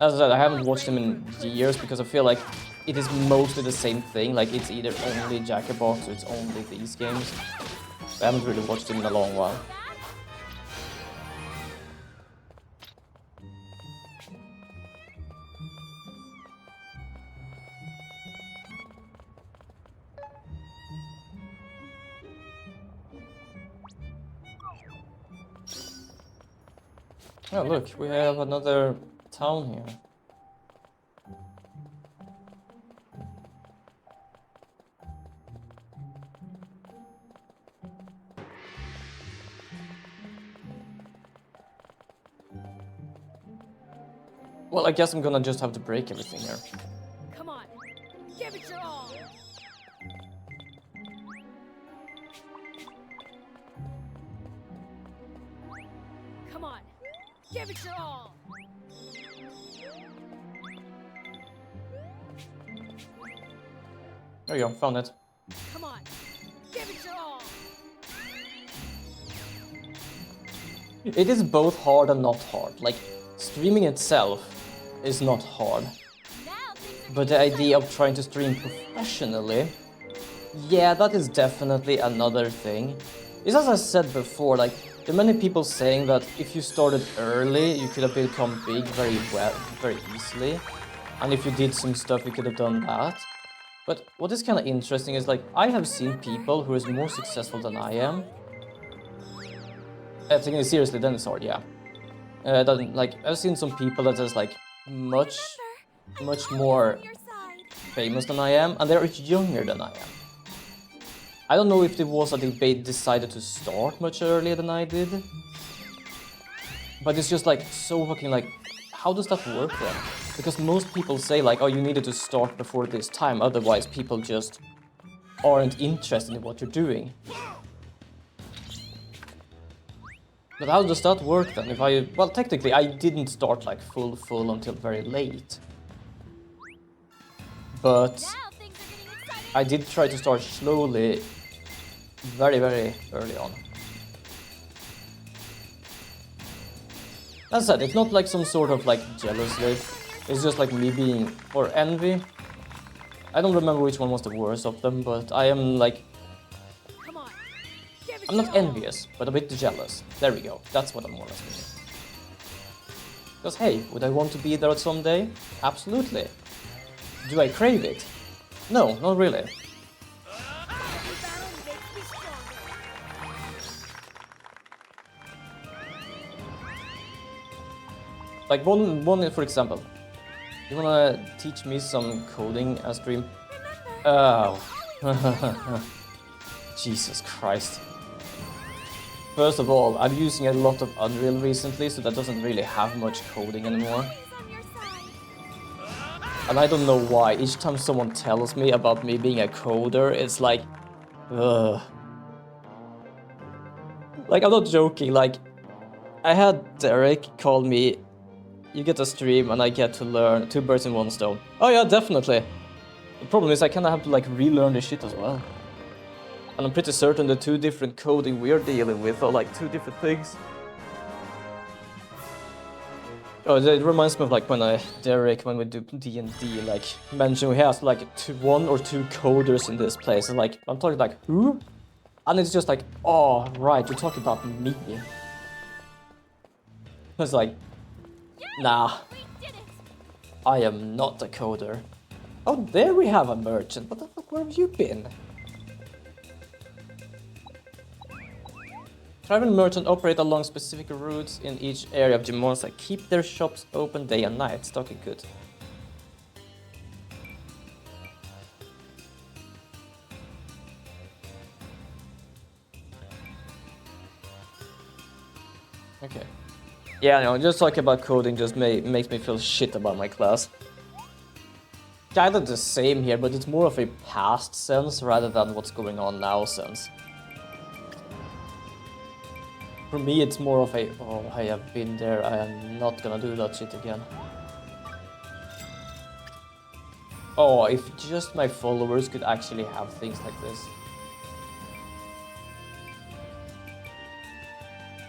As I said, I haven't watched him in years because I feel like it is mostly the same thing. Like it's either only Jack-in-Box or it's only these games. I haven't really watched him in a long while. Oh look, we have another town here. Well, I guess I'm gonna just have to break everything here. Come on, give it your all. Come on, give it your all. There you go, found it. Come on, give it your all. It is both hard and not hard. Like, streaming itself is not hard. Now things are But the idea of trying to stream professionally, yeah, that is definitely another thing. It's as I said before, like, there are many people saying that if you started early, you could have become big very easily. And if you did some stuff, you could have done that. But what is kind of interesting is, like, I have seen people who is more successful than I am. Taking it seriously, then it's hard, yeah. Like, I've seen some people that is, like, much more your side. famous than I am, and they're younger than I am. I don't know if it was that they decided to start much earlier than I did. But it's just like, so fucking like, how does that work then? Because most people say like, oh, you needed to start before this time, otherwise people just aren't interested in what you're doing. But how does that work then? If I, well, technically I didn't start like full until very late. But Now things are getting exciting. I did try to start slowly, very early on. As I said, it's not like some sort of like jealousy. It's just like me being, or envy. I don't remember which one was the worst of them, but I am like, Come on. Give it I'm your not all. envious, but a bit jealous. There we go. That's what I'm more or less meaning. Because hey, would I want to be there someday? Absolutely. Do I crave it? No, not really. Every battle makes me stronger. Like one for example. You wanna teach me some coding, Astream? Oh. Jesus Christ. First of all, I'm using a lot of Unreal recently, so that doesn't really have much coding anymore. Always on your side. And I don't know why. Each time someone tells me about me being a coder, it's like, ugh. Like, I'm not joking. Like, I had Derek call me, you get a stream and I get to learn 2 birds in 1 stone. Oh yeah, definitely. The problem is I kinda have to like relearn this shit as well. And I'm pretty certain the 2 different coding we're dealing with are like 2 different things. Oh, it reminds me of like when Derek, when we do D&D, like mentioned we have like 1 or 2 coders in this place, and like I'm talking like who? And it's just like, oh right, you're talking about me. It's like, nah, We did it. I am not a coder. Oh, there we have a merchant. What the fuck? Where have you been? Traveling merchants operate along specific routes in each area of Jimosa. Keep their shops open day and night. Stocking good. Okay. Yeah, no, just talking about coding just makes me feel shit about my class. Kinda the same here, but it's more of a past sense rather than what's going on now sense. For me, it's more of a, oh, I have been there, I am not gonna do that shit again. Oh, if just my followers could actually have things like this.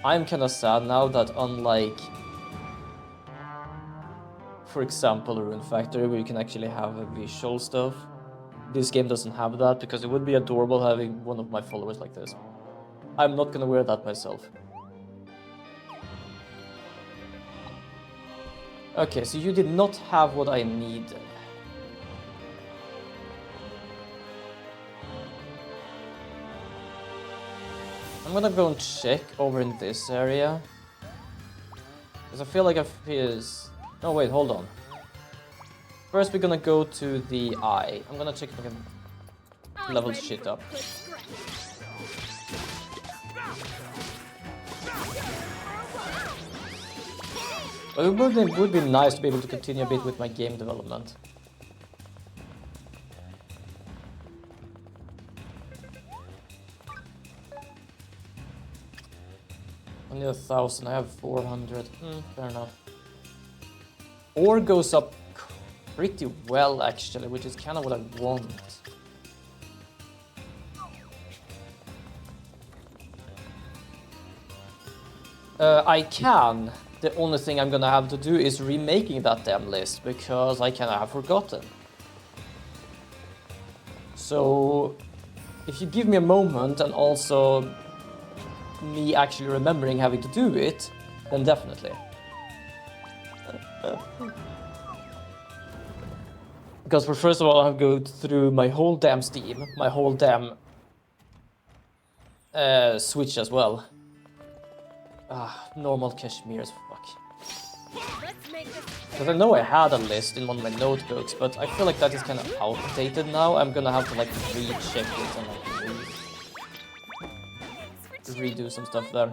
I'm kinda sad now that unlike, for example, Rune Factory, where you can actually have visual stuff, this game doesn't have that, because it would be adorable having one of my followers like this. I'm not gonna wear that myself. Okay, so you did not have what I needed. I'm gonna go and check over in this area. Because I feel like if he is... No, wait, hold on. First we're gonna go to the eye. I'm gonna check if I can I'm level ready shit for a up. good scratch. But it would be nice to be able to continue a bit with my game development. Only 1,000, I have 400. Fair enough. Ore goes up pretty well actually, which is kind of what I want. I can. The only thing I'm gonna have to do is remaking that damn list, because I kinda have forgotten. So, if you give me a moment and also me actually remembering having to do it, then definitely. Because for first of all, I'll go through my whole damn Steam, my whole damn Switch as well. Normal Kashmir's fuck. Let's make this Because I know I had a list in one of my notebooks, but I feel like that is kind of outdated now. I'm gonna have to like recheck it and like redo some stuff there.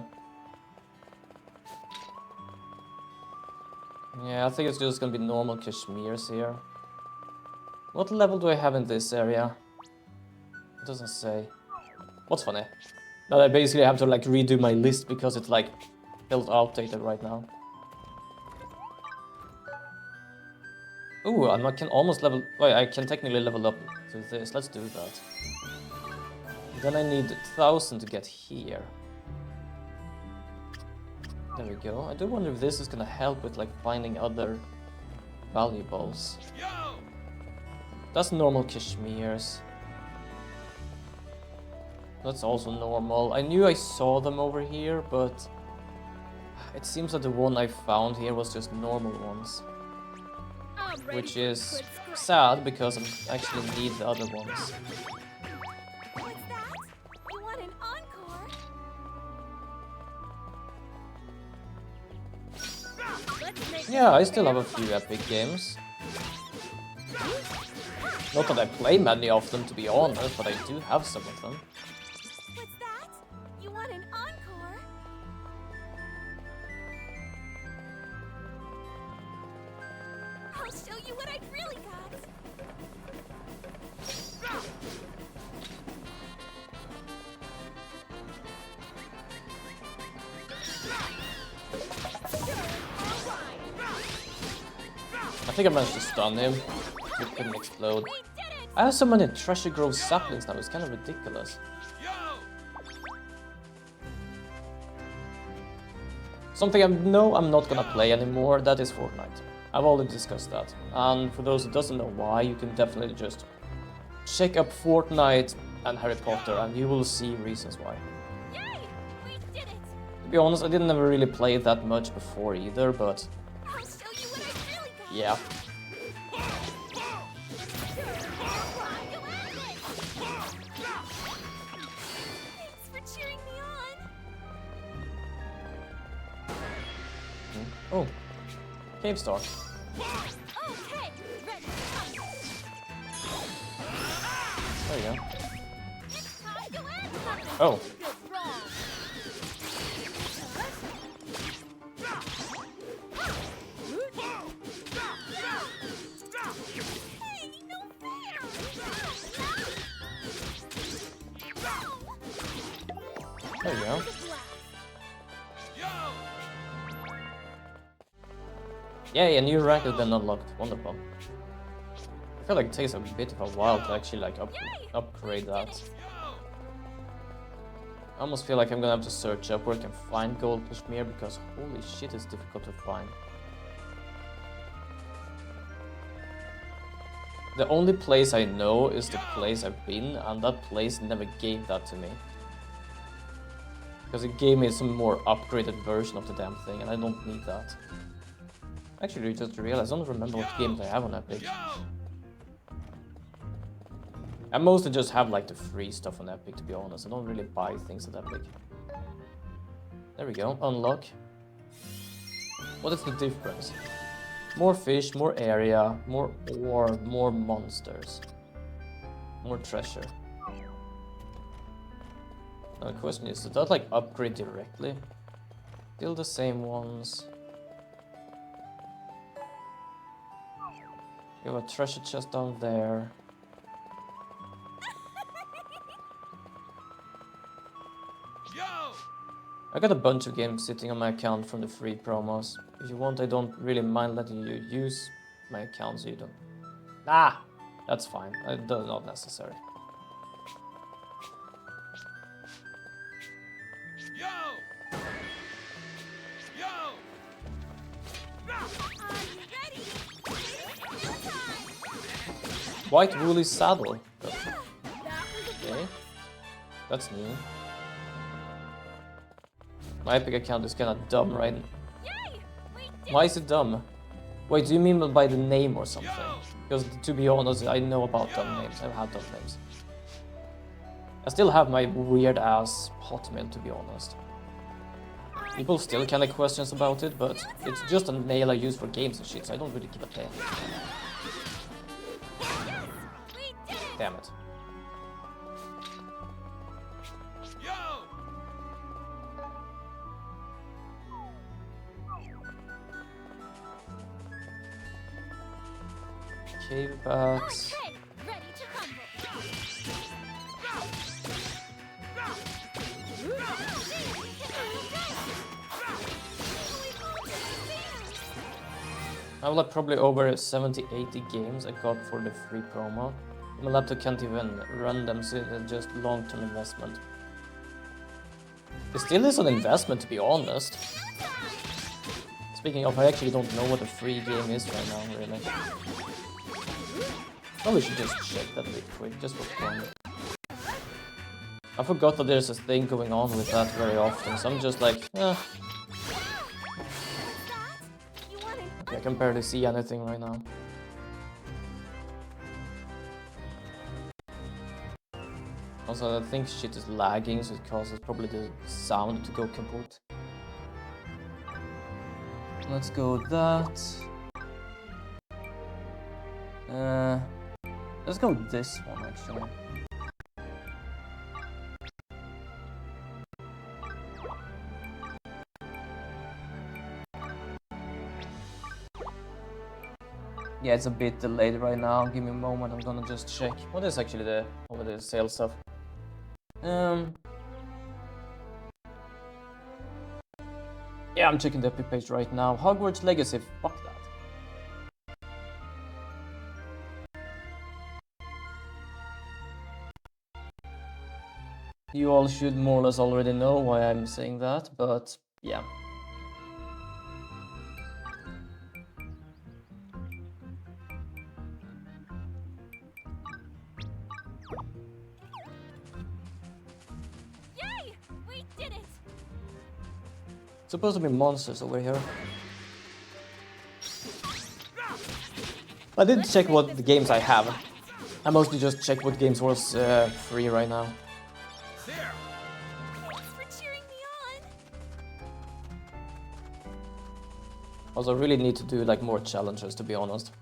Yeah, I think it's just gonna be normal Kashmirs here. What level do I have in this area? It doesn't say. What's funny? That I basically have to like redo my list because it's like felt outdated right now. Ooh, I can almost level... Wait, I can technically level up to this. Let's do that. Then I need 1,000 to get here. There we go. I do wonder if this is gonna help with like finding other valuables. Yo! That's normal Kashmirs. That's also normal. I knew I saw them over here, but it seems that the one I found here was just normal ones. I'm ready Which for a is good scrap. sad because I actually need the other ones. What's that? You want an encore? Let's make Yeah, I this still have a fair few fight. epic games. Not that I play many of them to be honest, but I do have some of them. What's that? You want an encore? I'll show you what I've really got. I think I managed to stun him. It couldn't explode. We did it! I have so many Treasure Grove saplings now, it's kind of ridiculous. Yo! Something I know I'm not gonna play anymore, that is Fortnite. I've already discussed that. And for those who doesn't know why, you can definitely just check up Fortnite and Harry Potter and you will see reasons why. Yay! We did it! To be honest, I didn't ever really play it that much before either, but I'll show you what I've really got. yeah. Thanks for cheering me on. Oh, Cave Star. Okay, ready. There you go. It's time to end. Oh, Good roll. Hey, no fair. there you go. Yo! Yay, a new rank has been unlocked. Wonderful. I feel like it takes a bit of a while to actually like upgrade that. Yo! I almost feel like I'm gonna have to search up where I can find gold Kashmir because holy shit, it's difficult to find. The only place I know is the place I've been, and that place never gave that to me. Because it gave me some more upgraded version of the damn thing, and I don't need that. Actually, I just realized I don't remember what games I have on Epic. Yo! I mostly just have like the free stuff on Epic, to be honest. I don't really buy things at Epic. There we go, unlock. What is the difference? More fish, more area, more ore, more monsters. More treasure. Now the question is, does that like upgrade directly? Still the same ones. We have a treasure chest down there. Yo! I got a bunch of games sitting on my account from the free promos. If you want, I don't really mind letting you use my account so you don't... Ah! That's fine. That's not necessary. Yo! Yo! I'm ready. It's time. White woolly saddle. That was a Okay. That's new. My Epic account is kinda dumb, right? Yay! We did Why is it dumb? Wait, do you mean by the name or something? Because to be honest, I know about dumb names. I've had dumb names. I still have my weird ass Hotmail, to be honest. People still kinda questions about it, but it's just a mail I use for games and shit, so I don't really give a damn. We did it! Damn it. Yo! cave bats. Okay, ready to crumble. I will have probably over 70, 80 games I got for the free promo. My laptop can't even run them, so it's just long-term investment. It still is an investment, to be honest. Speaking of, I actually don't know what a free game is right now, really. Probably should just check that real quick, just for fun. I forgot that there's a thing going on with that very often, so I'm just like, eh. Okay, I can barely see anything right now. Also, I think shit is lagging, so it causes probably the sound to go kaput. Let's go that. Let's go this one actually. Yeah, it's a bit delayed right now. Give me a moment, I'm gonna just check. What is actually the over the sales stuff? Yeah, I'm checking the Epic page right now. Hogwarts Legacy, fuck that. You all should more or less already know why I'm saying that, but yeah. Yay! We did it! Supposed to be monsters over here. I didn't check what the games I have. I mostly just checked what games was free right now. There. Thanks for cheering me on. Also, I really need to do like more challenges, to be honest.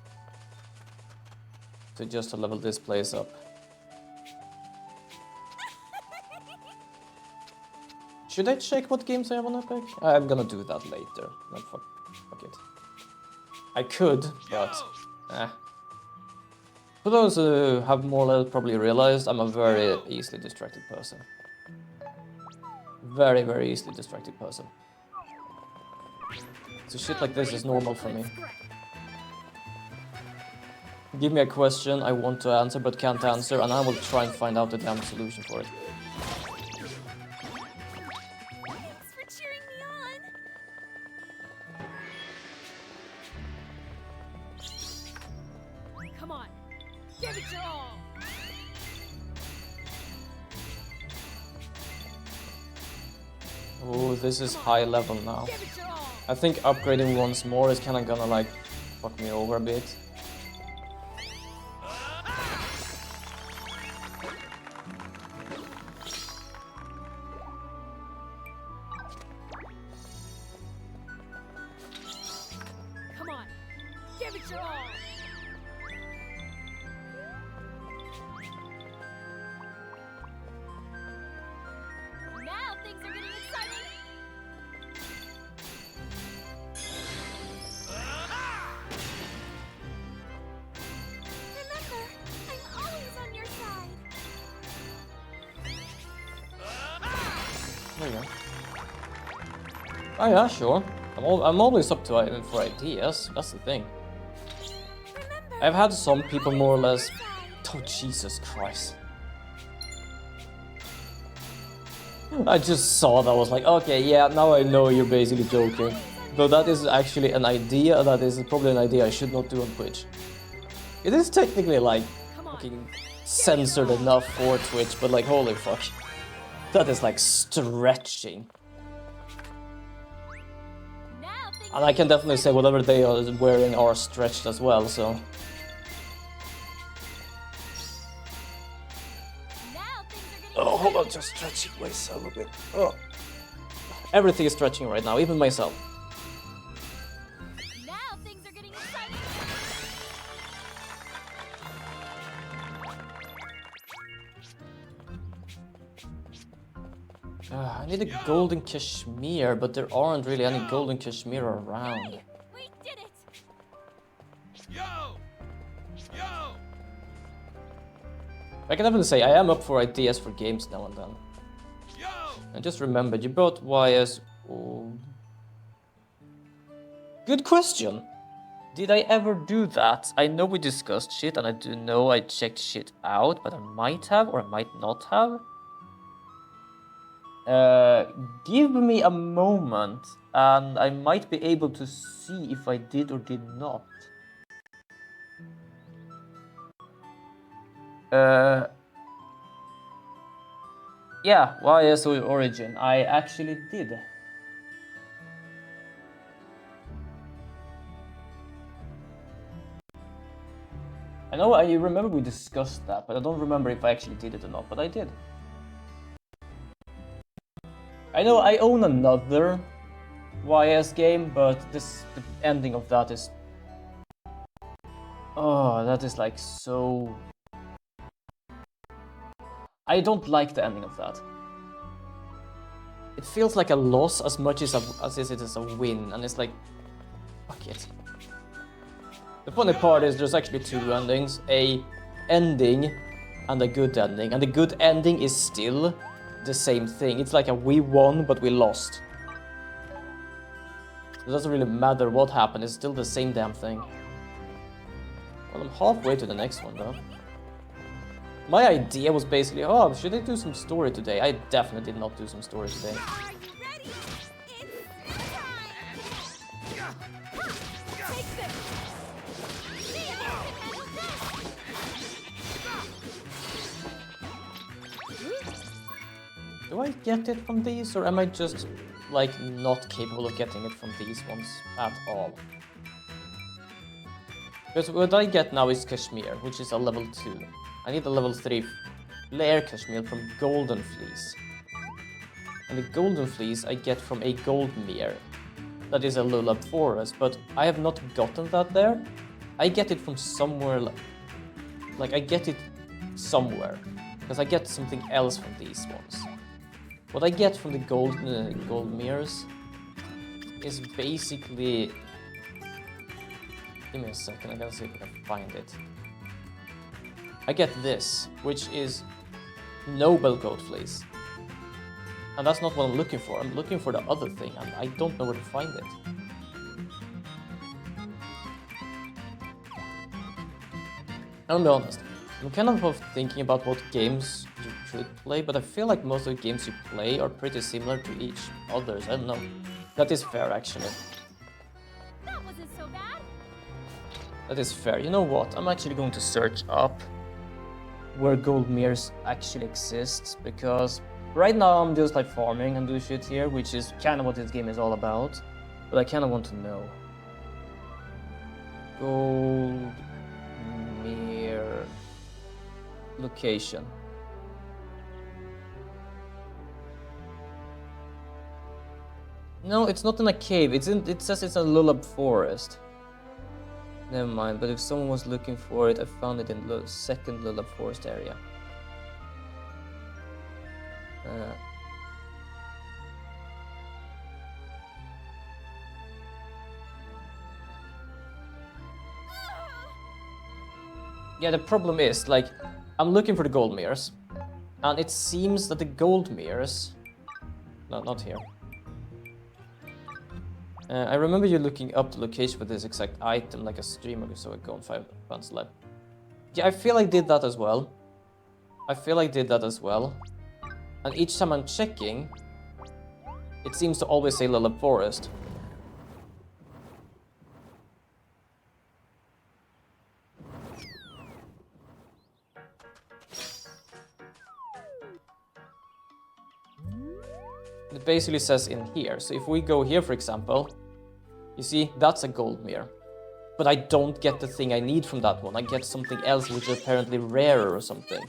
Just to level this place up. Should I check what games I have on Epic? I'm gonna do that later. No, fuck it. I could, but for those who have more or less probably realized, I'm a very easily distracted person. Very, very easily distracted person. So shit like this is normal for me. Give me a question I want to answer but can't answer, and I will try and find out the damn solution for it. Thanks for cheering me on. Come on, give it your all. Oh, this is high level now. Give it your all. I think upgrading once more is kinda gonna like fuck me over a bit. Come on, give it your all. Now things are getting exciting. Remember, I'm always on your side. There you go. Oh yeah, sure. I'm always up to for ideas. That's the thing. Remember, I've had some people more or less. side. Oh Jesus Christ! I just saw that. I was like, okay, yeah, now I know you're basically joking. Though that is actually an idea. That is probably an idea I should not do on Twitch. It is technically like Come on. fucking censored enough for Twitch, but like holy fuck, that is like stretching. Now things And I can definitely say whatever they are wearing are stretched as well, so... Now things are getting Oh, hold on, just stretching myself a bit. Oh. Everything is stretching right now, even myself. Now things are getting exciting. I need a golden cashmere, but there aren't really any golden cashmere around. Hey, we did it. Yo! Yo! I can definitely say I am up for ideas for games now and then. Yo! And just remember, you bought YS. Oh. Good question. Did I ever do that? I know we discussed shit, and I do know I checked shit out, but I might have or I might not have. Give me a moment, and I might be able to see if I did or did not. Yeah, YS Origin. I actually did. I know, I remember we discussed that, but I don't remember if I actually did it or not, but I did. I know I own another YS game, but the ending of that is... Oh, that is like so... I don't like the ending of that. It feels like a loss as much as it is a win, and it's like... Fuck it. The funny part is there's actually two endings, a ending and a good ending, and the good ending is still the same thing. It's like a we won but we lost. It doesn't really matter what happened, it's still the same damn thing. Well, I'm halfway to the next one though. My idea was basically, oh, should I do some story today? I definitely did not do some story today. Are you ready? It's time! Take this! See if you can handle this! Do I get it from these, or am I just, like, not capable of getting it from these ones at all? Because what I get now is Kashmir, which is a level 2. I need a level 3 Lair Kashmir from Golden Fleece. And the Golden Fleece I get from a Goldmere. That is a Lullaby Forest, but I have not gotten that there. I get it from somewhere, like I get it somewhere. Because I get something else from these ones. What I get from the Goldmeres is basically... Give me a second, I gotta see if I can find it. I get this, which is Noble Gold Fleece. And that's not what I'm looking for. I'm looking for the other thing, and I don't know where to find it. I'll be honest. I'm kind of thinking about what games you should play, but I feel like most of the games you play are pretty similar to each others. I don't know. That is fair, actually. That wasn't so bad! That is fair. You know what? I'm actually going to search up where Goldmeres actually exists, because right now I'm just like farming and do shit here, which is kind of what this game is all about. But I kind of want to know. Goldmere location. No, it's not in a cave. It's in. It says it's a Lullaby Forest. Never mind. But if someone was looking for it, I found it in the second Lullaby Forest area. Yeah, the problem is, like, I'm looking for the Goldmeres, and it seems that the Goldmeres... No, not here. I remember you looking up the location for this exact item like a stream ago and 5 months left. Yeah, I feel I did that as well. And each time I'm checking, it seems to always say Lullaby Forest. It basically says in here. So if we go here, for example, you see, that's a Goldmere. But I don't get the thing I need from that one. I get something else which is apparently rarer or something.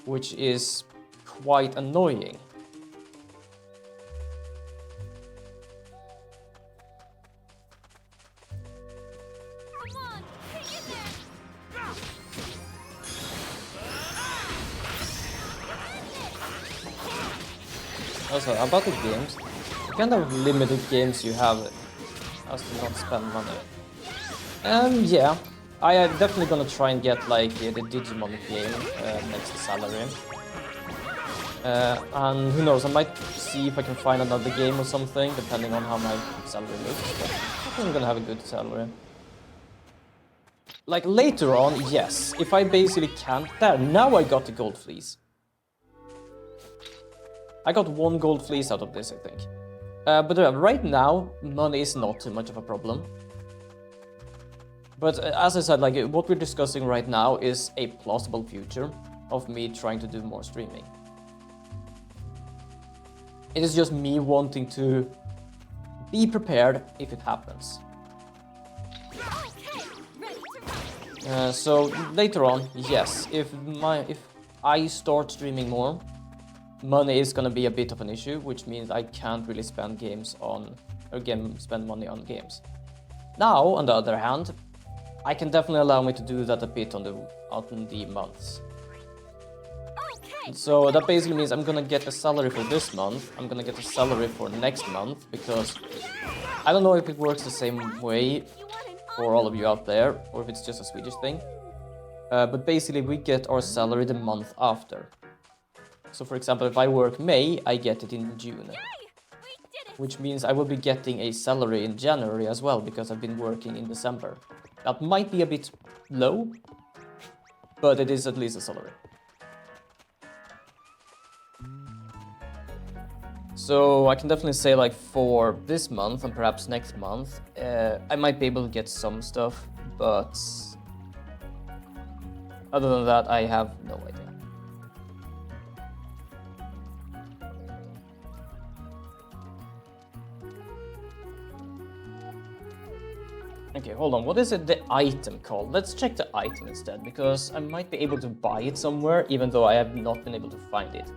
Which is quite annoying. Come on, hang in there! Also, about the games, what kind of limited games you have as to not spend money? Yeah. I am definitely gonna try and get like the Digimon game next salary. And who knows, I might see if I can find another game or something, depending on how my salary looks. But I think I'm gonna have a good salary. Like later on, yes, if I basically can't. There, now I got the gold fleece. I got 1 gold fleece out of this, I think. But right now, money is not too much of a problem. But as I said, like what we're discussing right now is a plausible future of me trying to do more streaming. It is just me wanting to be prepared if it happens. Okay, ready to rock. So later on, yes, if I start streaming more, money is gonna be a bit of an issue, which means I can't really spend spend money on games. Now, on the other hand, I can definitely allow me to do that a bit out in the months. Okay. So that basically means I'm gonna get a salary for this month, I'm gonna get a salary for next month, because I don't know if it works the same way You want an for all of you out there, or if it's just a Swedish thing. But basically we get our salary the month after. So for example, if I work May, I get it in June. Yay! We did it! Which means I will be getting a salary in January as well, because I've been working in December. That might be a bit low, but it is at least a salary. So I can definitely say like for this month and perhaps next month, I might be able to get some stuff, but other than that, I have no idea. Okay, hold on. What is it, the item called? Let's check the item instead, because I might be able to buy it somewhere, even though I have not been able to find it.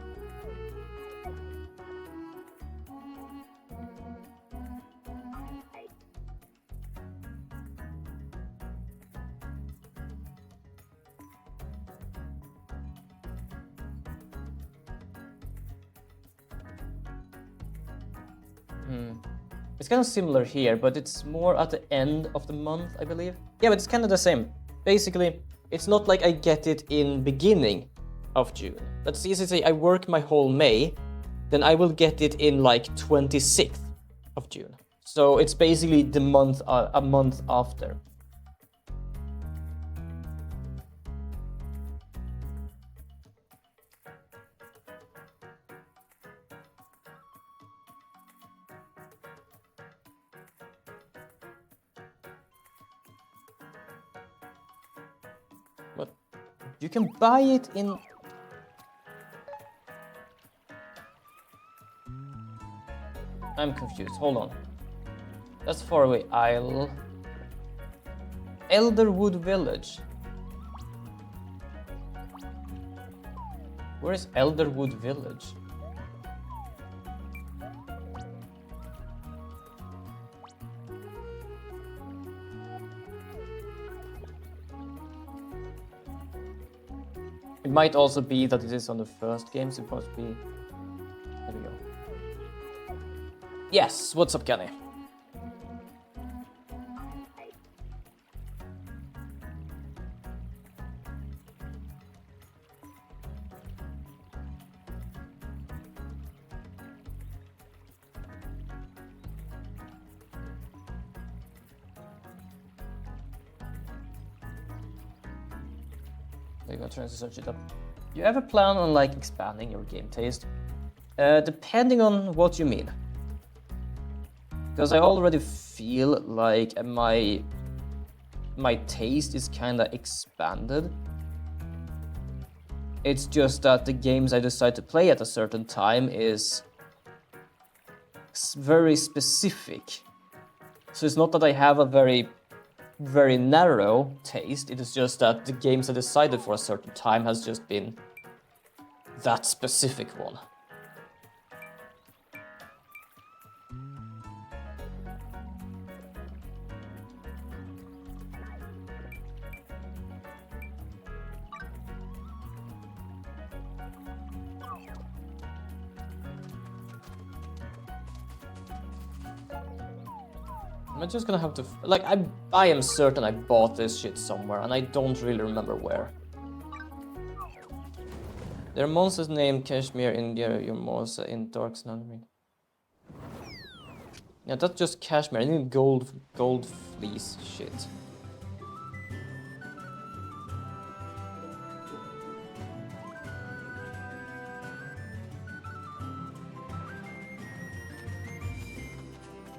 It's kind of similar here, but it's more at the end of the month, I believe. Yeah, but it's kind of the same. Basically, it's not like I get it in beginning of June. Let's easily say I work my whole May, then I will get it in like 26th of June. So it's basically the month, a month after. But you can buy it in... I'm confused, hold on. That's far away. Elderwood Village. Where is Elderwood Village? It might also be that it is on the first game, so it must be... There we go. Yes, what's up, Kenny? They're gonna try to search it up. You ever plan on like expanding your game taste? Depending on what you mean. Because I already feel like my taste is kinda expanded. It's just that the games I decide to play at a certain time is very specific. So it's not that I have a very narrow taste, it is just that the games I decided for a certain time has just been that specific one. I'm just gonna have to... Like, I am certain I bought this shit somewhere, and I don't really remember where. There are monsters named Kashmir, India, Yormosa, in Dark Snowdring. Yeah, that's just Kashmir. I need gold fleece shit.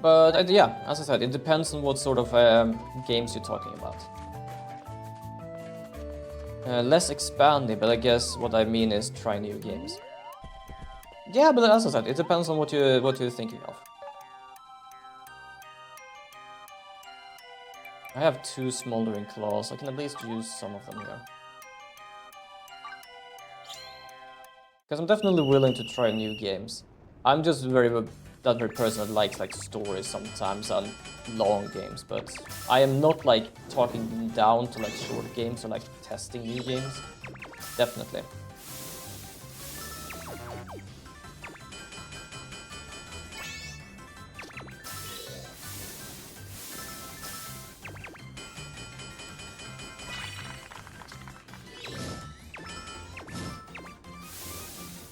But yeah, as I said, it depends on what sort of games you're talking about. Less expanding, but I guess what I mean is try new games. Yeah, but as I said, it depends on what you're thinking of. I have 2 smoldering claws. I can at least use some of them here. Because I'm definitely willing to try new games. I'm just that very person that likes like stories sometimes and long games, but I am not like talking down to like short games or like testing new games. Definitely.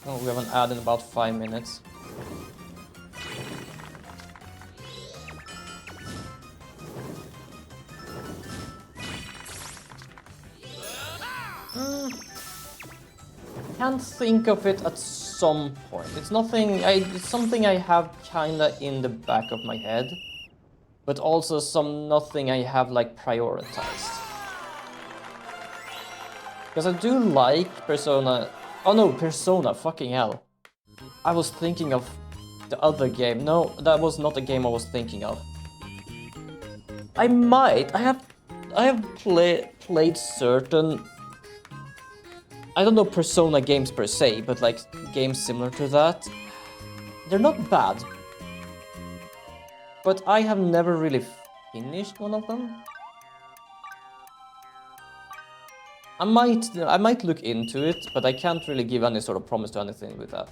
Oh, we have an ad in about 5 minutes. Can't think of it at some point. It's nothing. It's something I have kinda in the back of my head, but also nothing I have like prioritized. Because I do like Persona. Oh no, Persona! Fucking hell! I was thinking of the other game. No, that was not the game I was thinking of. I have played certain. I don't know Persona games per se, but like games similar to that. They're not bad. But I have never really finished one of them. I might look into it, but I can't really give any sort of promise to anything with that.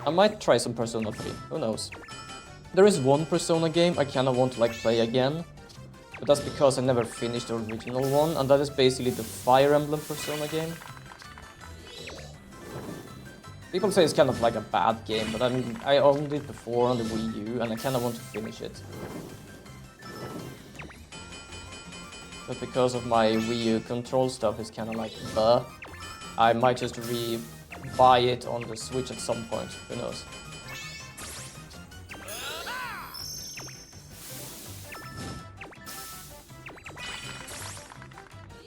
I might try some Persona 3, who knows. There is one Persona game I kinda want to like play again. But that's because I never finished the original one, and that is basically the Fire Emblem Persona game. People say it's kind of like a bad game, but I owned it before on the Wii U, and I kind of want to finish it. But because of my Wii U control stuff is kind of like, I might just buy it on the Switch at some point, who knows.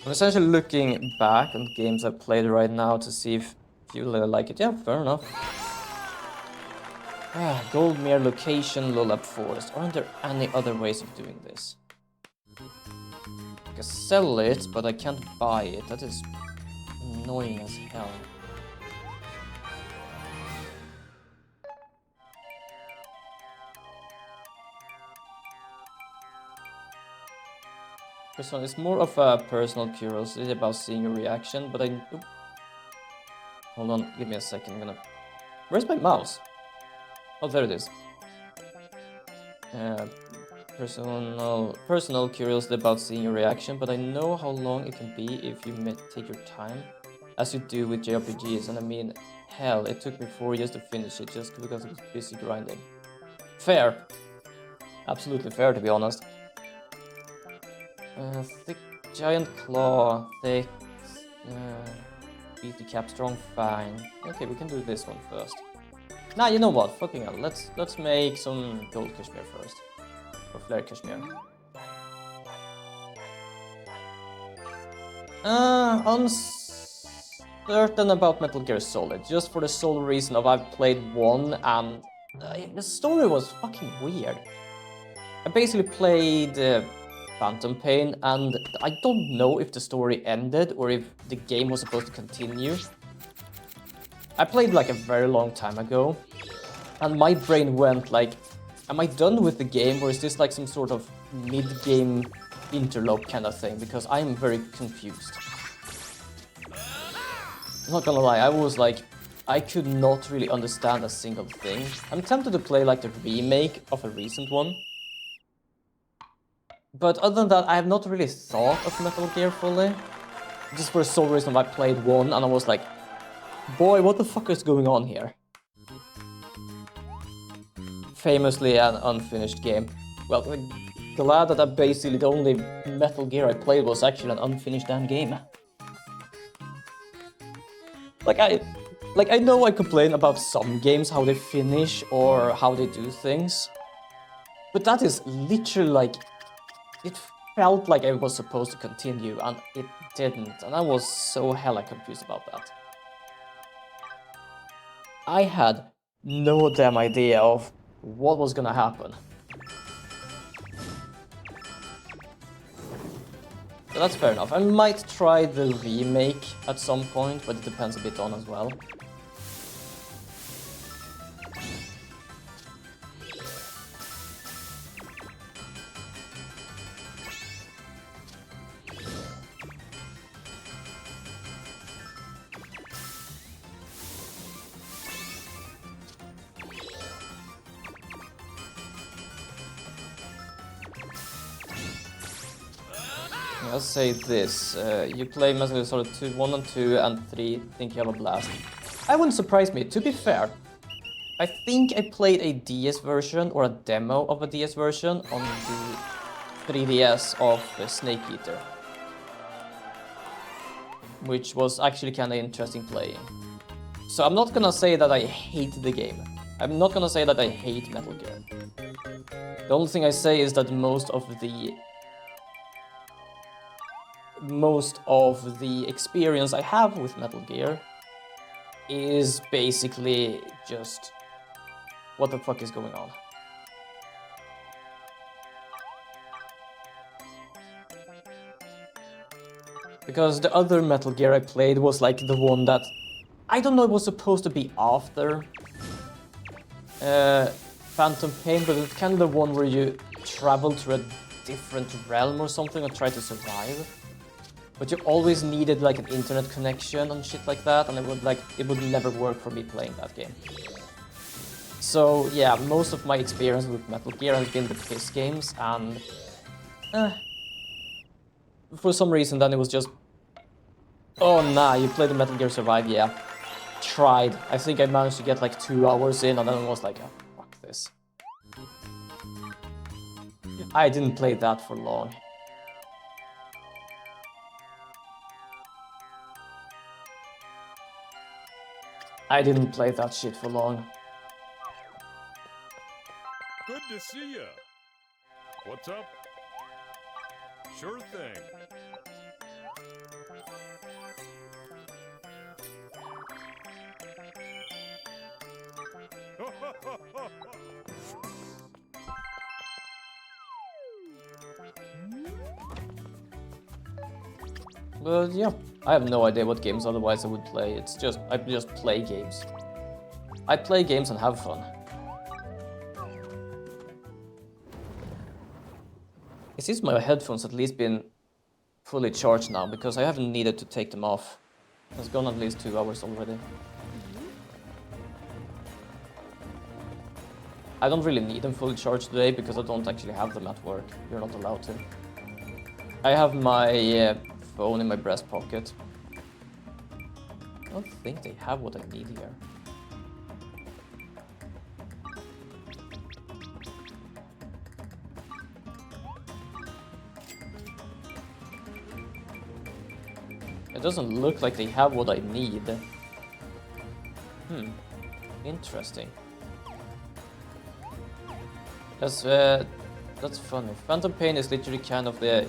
I'm essentially looking back on games I've played right now to see if you like it. Yeah, fair enough. Goldmere location, Lullab Forest. Aren't there any other ways of doing this? I can sell it, but I can't buy it. That is annoying as hell. It's more of a personal curiosity about seeing your reaction, but Oop. Hold on, give me a second, Where's my mouse? Oh, there it is. Personal curiosity about seeing your reaction, but I know how long it can be if you take your time, as you do with JRPGs, and I mean, hell, it took me 4 years to finish it just because I was busy grinding. Fair. Absolutely fair, to be honest. Thick giant claw, thick, beat the cap strong, fine. Okay, we can do this one first. Nah, you know what? Fucking hell. Let's make some gold Kashmir first, or flare Kashmir. Uncertain about Metal Gear Solid, just for the sole reason of I've played one and the story was fucking weird. I basically played Phantom Pain, and I don't know if the story ended or if the game was supposed to continue. I played like a very long time ago, and my brain went like, am I done with the game, or is this like some sort of mid-game interlope kind of thing? Because I'm very confused. I'm not gonna lie, I was like I could not really understand a single thing. I'm tempted to play like the remake of a recent one. But other than that, I have not really thought of Metal Gear fully. Just for some reason I played one and I was like, boy, what the fuck is going on here? Famously an unfinished game. Well, glad that basically the only Metal Gear I played was actually an unfinished damn game. Like I know I complain about some games, how they finish or how they do things. But that is literally like, it felt like it was supposed to continue and it didn't. And I was so hella confused about that. I had no damn idea of what was gonna happen. So that's fair enough. I might try the remake at some point, but it depends a bit on as well. Let's say this, you play Metal Gear Solid 2, 1 and 2 and 3, think you have a blast. I wouldn't surprise me, to be fair. I think I played a DS version or a demo of a DS version on the 3DS of Snake Eater. Which was actually kinda interesting playing. So I'm not gonna say that I hate the game. I'm not gonna say that I hate Metal Gear. The only thing I say is that most of the experience I have with Metal Gear is basically just what the fuck is going on. Because the other Metal Gear I played was like the one that I don't know, it was supposed to be after Phantom Pain, but it's kind of the one where you travel to a different realm or something and try to survive. But you always needed like an internet connection and shit like that, and it would never work for me playing that game. So yeah, most of my experience with Metal Gear has been the piss games, and for some reason then it was just, oh nah, you played the Metal Gear Survive, yeah. Tried. I think I managed to get like 2 hours in, and then it was like, oh, fuck this. I didn't play that for long. I didn't play that shit for long. Good to see ya. What's up? Sure thing. But yeah, I have no idea what games otherwise I would play. It's just, I just play games. I play games and have fun. It seems my headphones at least been fully charged now, because I haven't needed to take them off. It's gone at least 2 hours already. I don't really need them fully charged today, because I don't actually have them at work. You're not allowed to. I have my phone in my breast pocket. I don't think they have what I need here. It doesn't look like they have what I need. Interesting. That's funny. Phantom Pain is literally kind of the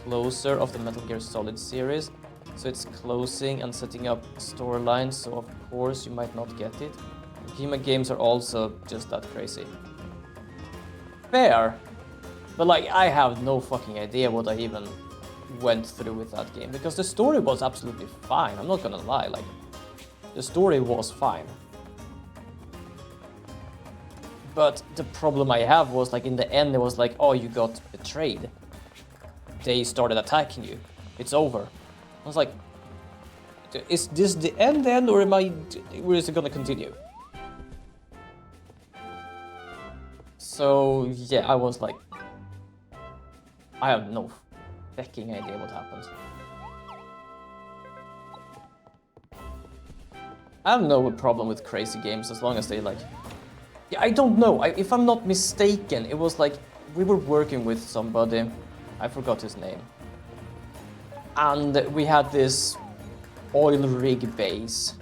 closer of the Metal Gear Solid series, so it's closing and setting up storylines, so of course you might not get it. Kojima games are also just that crazy. Fair, but like I have no fucking idea what I even went through with that game, because the story was absolutely fine, I'm not gonna lie, like the story was fine. But the problem I have was like in the end it was like, oh, you got betrayed. They started attacking you. It's over. I was like, is this the end then, or or is it gonna continue? So yeah, I was like, I have no fucking idea what happened. I have no problem with crazy games as long as they like... Yeah, I don't know. If I'm not mistaken, it was like we were working with somebody. I forgot his name. And we had this oil rig base.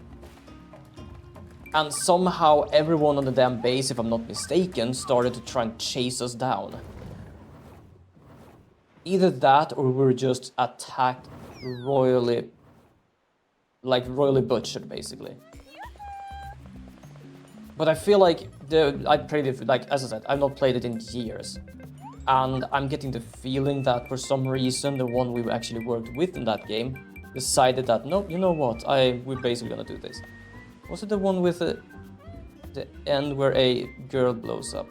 And somehow everyone on the damn base, if I'm not mistaken, started to try and chase us down. Either that or we were just attacked royally, like royally butchered basically. But I feel like I played it, like as I said, I've not played it in years. And I'm getting the feeling that for some reason the one we actually worked with in that game decided that, no, you know what, we're basically gonna do this. Was it the one with the end where a girl blows up?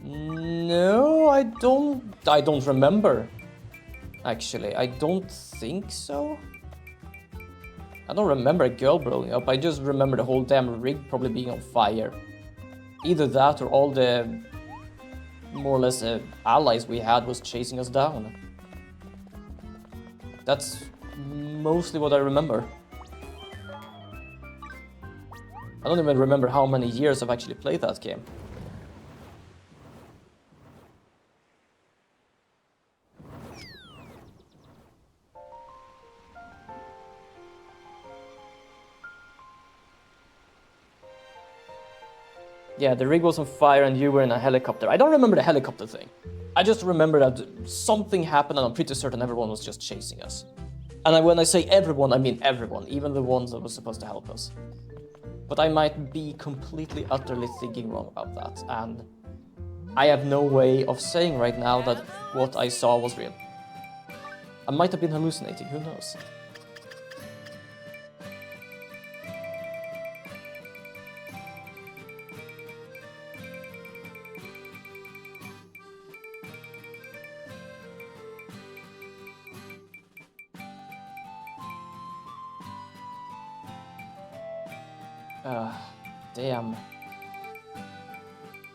No, I don't remember. Actually, I don't think so. I don't remember a girl blowing up, I just remember the whole damn rig probably being on fire. Either that or all the more or less allies we had was chasing us down. That's mostly what I remember. I don't even remember how many years I've actually played that game. Yeah, the rig was on fire and you were in a helicopter. I don't remember the helicopter thing. I just remember that something happened and I'm pretty certain everyone was just chasing us. And when I say everyone, I mean everyone, even the ones that were supposed to help us. But I might be completely, utterly thinking wrong about that. And I have no way of saying right now that what I saw was real. I might have been hallucinating, who knows? Damn.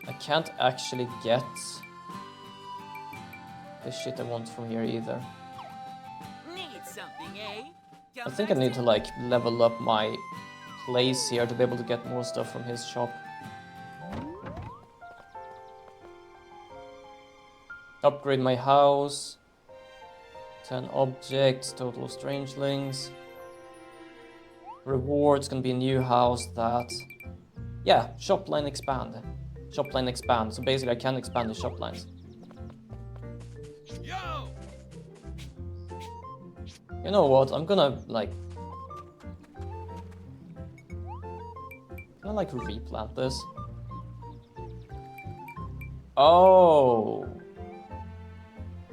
I can't actually get the shit I want from here either. Need something, eh? I think I need to like level up my place here to be able to get more stuff from his shop. Upgrade my house. 10 objects, total of strangelings. Rewards gonna be a new house that... Yeah, shop line expand. Shop line expand. So basically I can expand the shop lines. Yo! You know what? I'm gonna like... Can I like replant this? Oh!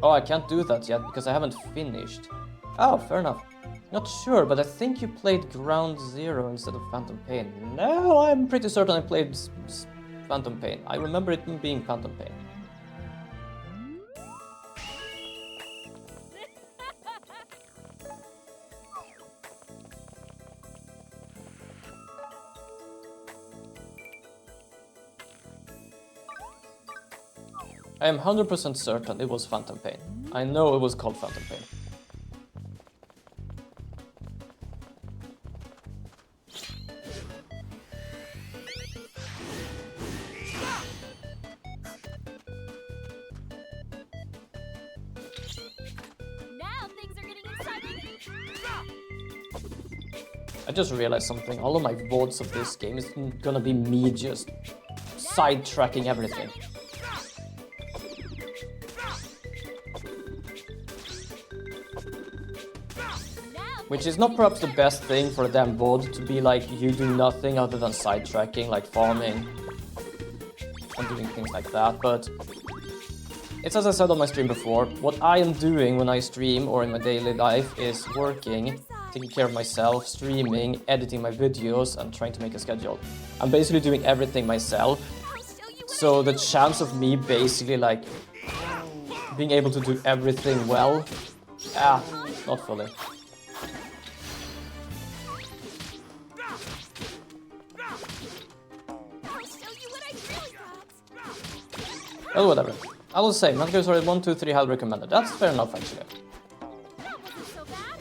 Oh, I can't do that yet because I haven't finished. Oh, fair enough. Not sure, but I think you played Ground Zero instead of Phantom Pain. No, I'm pretty certain I played Phantom Pain. I remember it being Phantom Pain. I am 100% certain it was Phantom Pain. I know it was called Phantom Pain. I just realized something. All of my VODs of this game is gonna be me just sidetracking everything. Which is not perhaps the best thing for a damn VOD, to be like you do nothing other than sidetracking, like farming and doing things like that, but it's as I said on my stream before, what I am doing when I stream or in my daily life is working, taking care of myself, streaming, editing my videos, and trying to make a schedule. I'm basically doing everything myself, so the chance of me basically like being able to do everything well. Ah, not fully. I'll show you what I really got. Well, whatever. I will say, Metal Gear Solid 1, 2, 3 highly recommended. That's fair enough, actually. That wasn't so bad.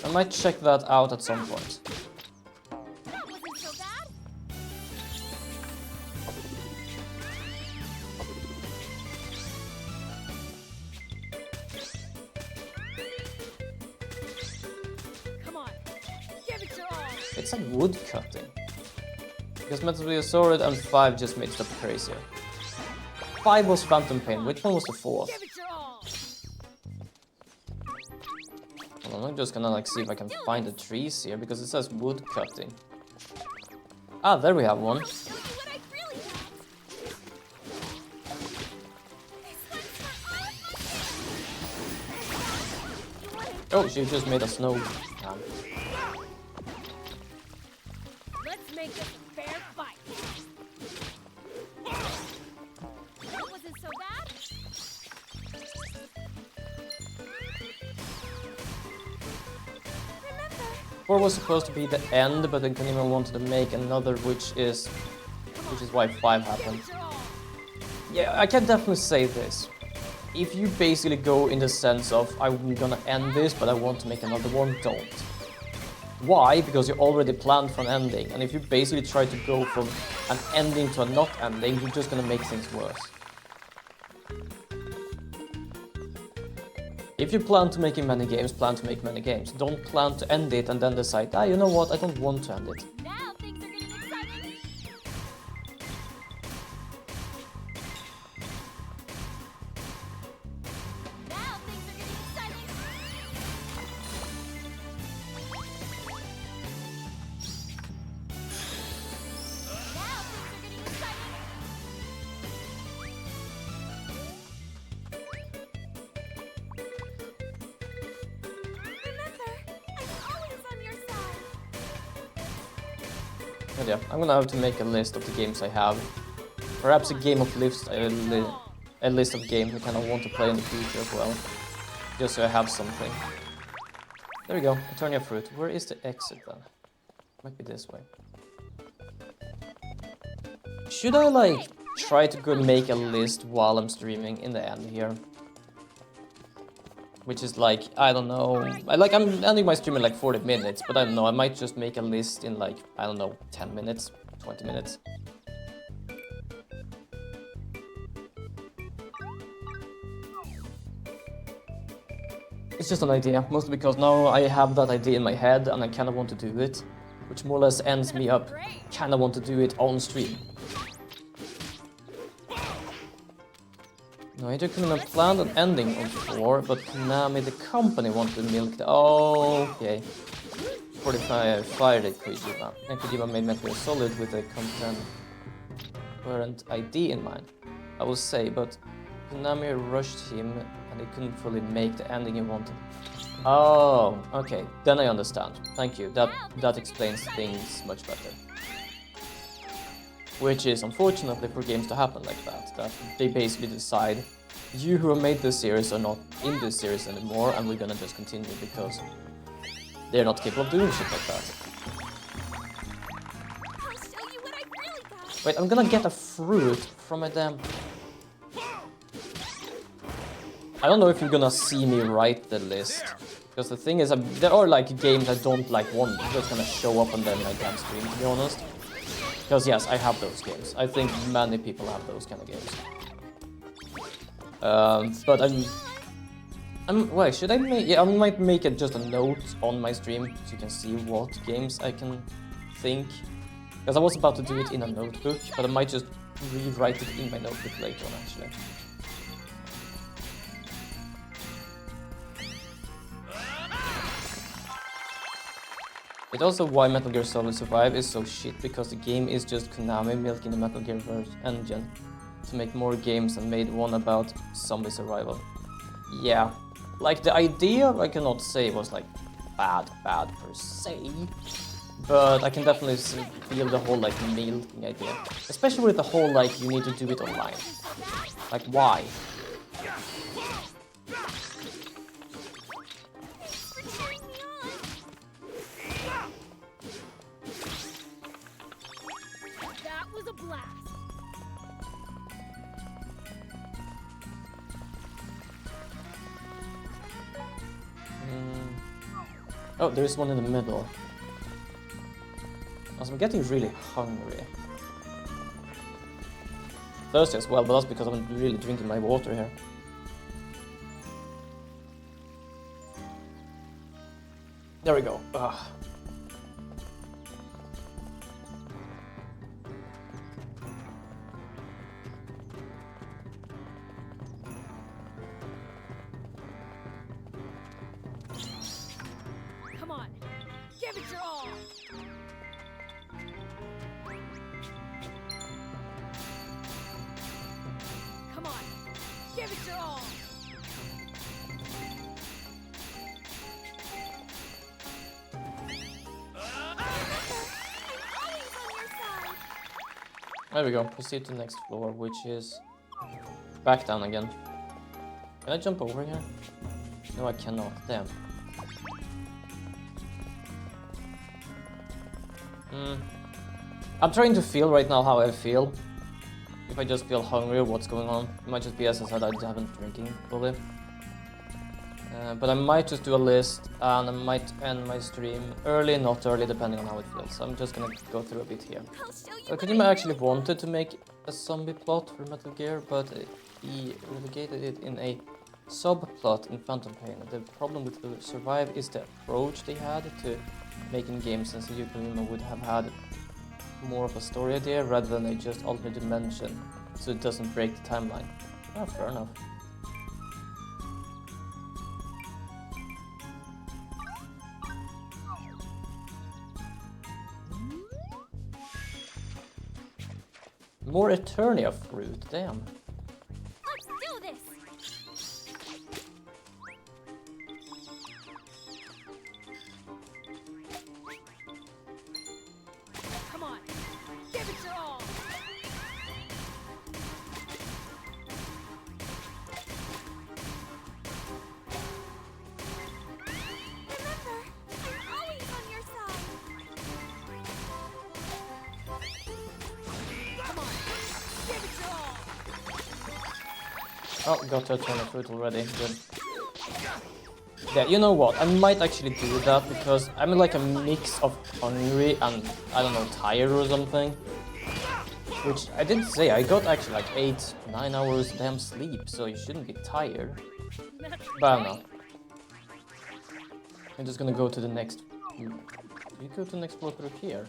I might check that out at some point. That wasn't so bad. Come on, give it your all. It's a wood cutting. Because Metal Gear Solid and 5 just made stuff crazier. 5 was Phantom Pain, which one was the 4th? Give it your all. Hold on, I'm just gonna like see if I can find the trees here, because it says wood cutting. Ah, there we have one. I'll show you what I really got. This one's for all. You want it? Oh, she just made a snow man. Let's make this a fair fight. That wasn't so bad. Remember, 4 was supposed to be the end, but then Kojima wanted to make another, which is why 5 happened. give it your all. Yeah, I can definitely say this. If you basically go in the sense of, I'm gonna end this, but I want to make another one, don't. Why? Because you already planned for an ending, and if you basically try to go from an ending to a not ending, you're just gonna make things worse. If you plan to make many games, plan to make many games. Don't plan to end it and then decide, ah, you know what, I don't want to end it. Now things are getting exciting. Now things are getting exciting. Now things are getting exciting. Remember, I'm always on your side. But yeah, I'm gonna have to make a list of the games I have. Perhaps a game of list, a list of games I kind of want to play in the future as well. Just so I have something. There we go, Eternia Fruit. Where is the exit then? Might be this way. Should I like try to go make a list while I'm streaming in the end here? Which is like, I don't know, I'm ending my stream in like 40 minutes, but I don't know, I might just make a list in like, I don't know, 10 minutes, 20 minutes. It's just an idea, mostly because now I have that idea in my head and I kind of want to do it, which more or less ends me up kind of want to do it on stream. No, Hideo Kojima planned an ending on 4, but Konami, the company, wanted to milk the... Oh, okay. 45 fired at Kojima, and Kojima made Metal Gear Solid with a concurrent ID in mind. I will say, but Konami rushed him and he couldn't fully make the ending he wanted. Oh, okay, then I understand. Thank you, that explains things much better. Which is unfortunately for games to happen like that they basically decide, you who have made this series are not in this series anymore and we're gonna just continue because they're not capable of doing shit like that. I'll show you what I really got. Wait, I'm gonna get a fruit from a damn... I don't know if you're gonna see me write the list. Because the thing is, there are like games I don't like want, just gonna show up on them in my damn stream, to be honest. Because yes, I have those games. I think many people have those kind of games. But wait, should I make... Yeah, I might make it just a note on my stream so you can see what games I can think. Because I was about to do it in a notebook, but I might just rewrite it in my notebook later on, actually. It's also why Metal Gear Solid Survive is so shit, because the game is just Konami milking the Metal Gear engine to make more games and made one about zombie survival. Yeah, like the idea I cannot say was like bad per se, but I can definitely feel the whole like meal thing idea. Especially with the whole like you need to do it online. Like why? For cheering me on. That was a blast. Oh, there's one in the middle. Also, I'm getting really hungry. Thirsty as well, but that's because I'm really drinking my water here. There we go. Ugh. Come on, give it your all. Come on, give it your all. Always on your side. There we go. Proceed to the next floor, which is back down again. Can I jump over here? No, I cannot. Damn. I'm trying to feel right now how I feel. If I just feel hungry or what's going on. It might just be, as I said, I haven't drinking fully. But I might just do a list and I might end my stream early, not early, depending on how it feels. So I'm just gonna go through a bit here. I'll show you. Kojima actually wanted to make a zombie plot for Metal Gear, but he relegated it in a subplot in Phantom Pain. The problem with the Survive is the approach they had to making games, since Hideo Kojima would have had more of a story idea rather than a just alternate dimension, so it doesn't break the timeline. Oh, fair enough. More Eternia fruit, damn. Let's do this. Come on, give it your all. Remember, I'm always on your side. Come on, give it your all. Oh, got to Eternia fruit already, good. Yeah, you know what, I might actually do that because I'm in like a mix of hungry and, I don't know, tired or something. Which I did say, I got actually like 8-9 hours damn sleep, so you shouldn't be tired. But I don't know. I'm just gonna go to the next... You go to the next floor through here?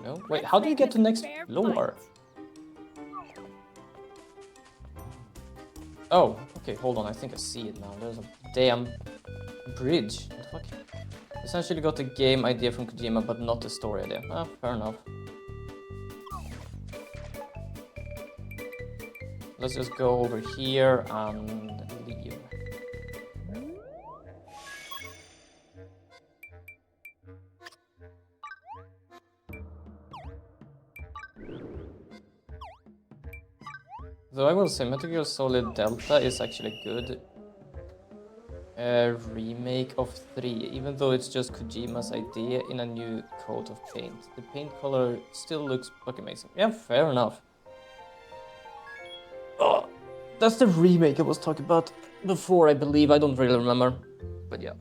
No? Wait, how do you get to the next floor? Oh, okay, hold on, I think I see it now. There's a damn bridge. What the fuck? Essentially got the game idea from Kojima, but not the story idea. Ah, fair enough. Let's just go over here and leave. Though I will say Metal Gear Solid Delta is actually good remake of 3, even though it's just Kojima's idea in a new coat of paint. The paint color still looks fucking amazing. Yeah, fair enough. Oh, that's the remake I was talking about before, I believe. I don't really remember, but yeah.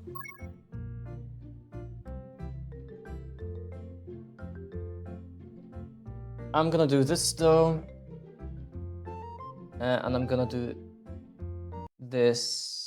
I'm gonna do this though. And I'm gonna do this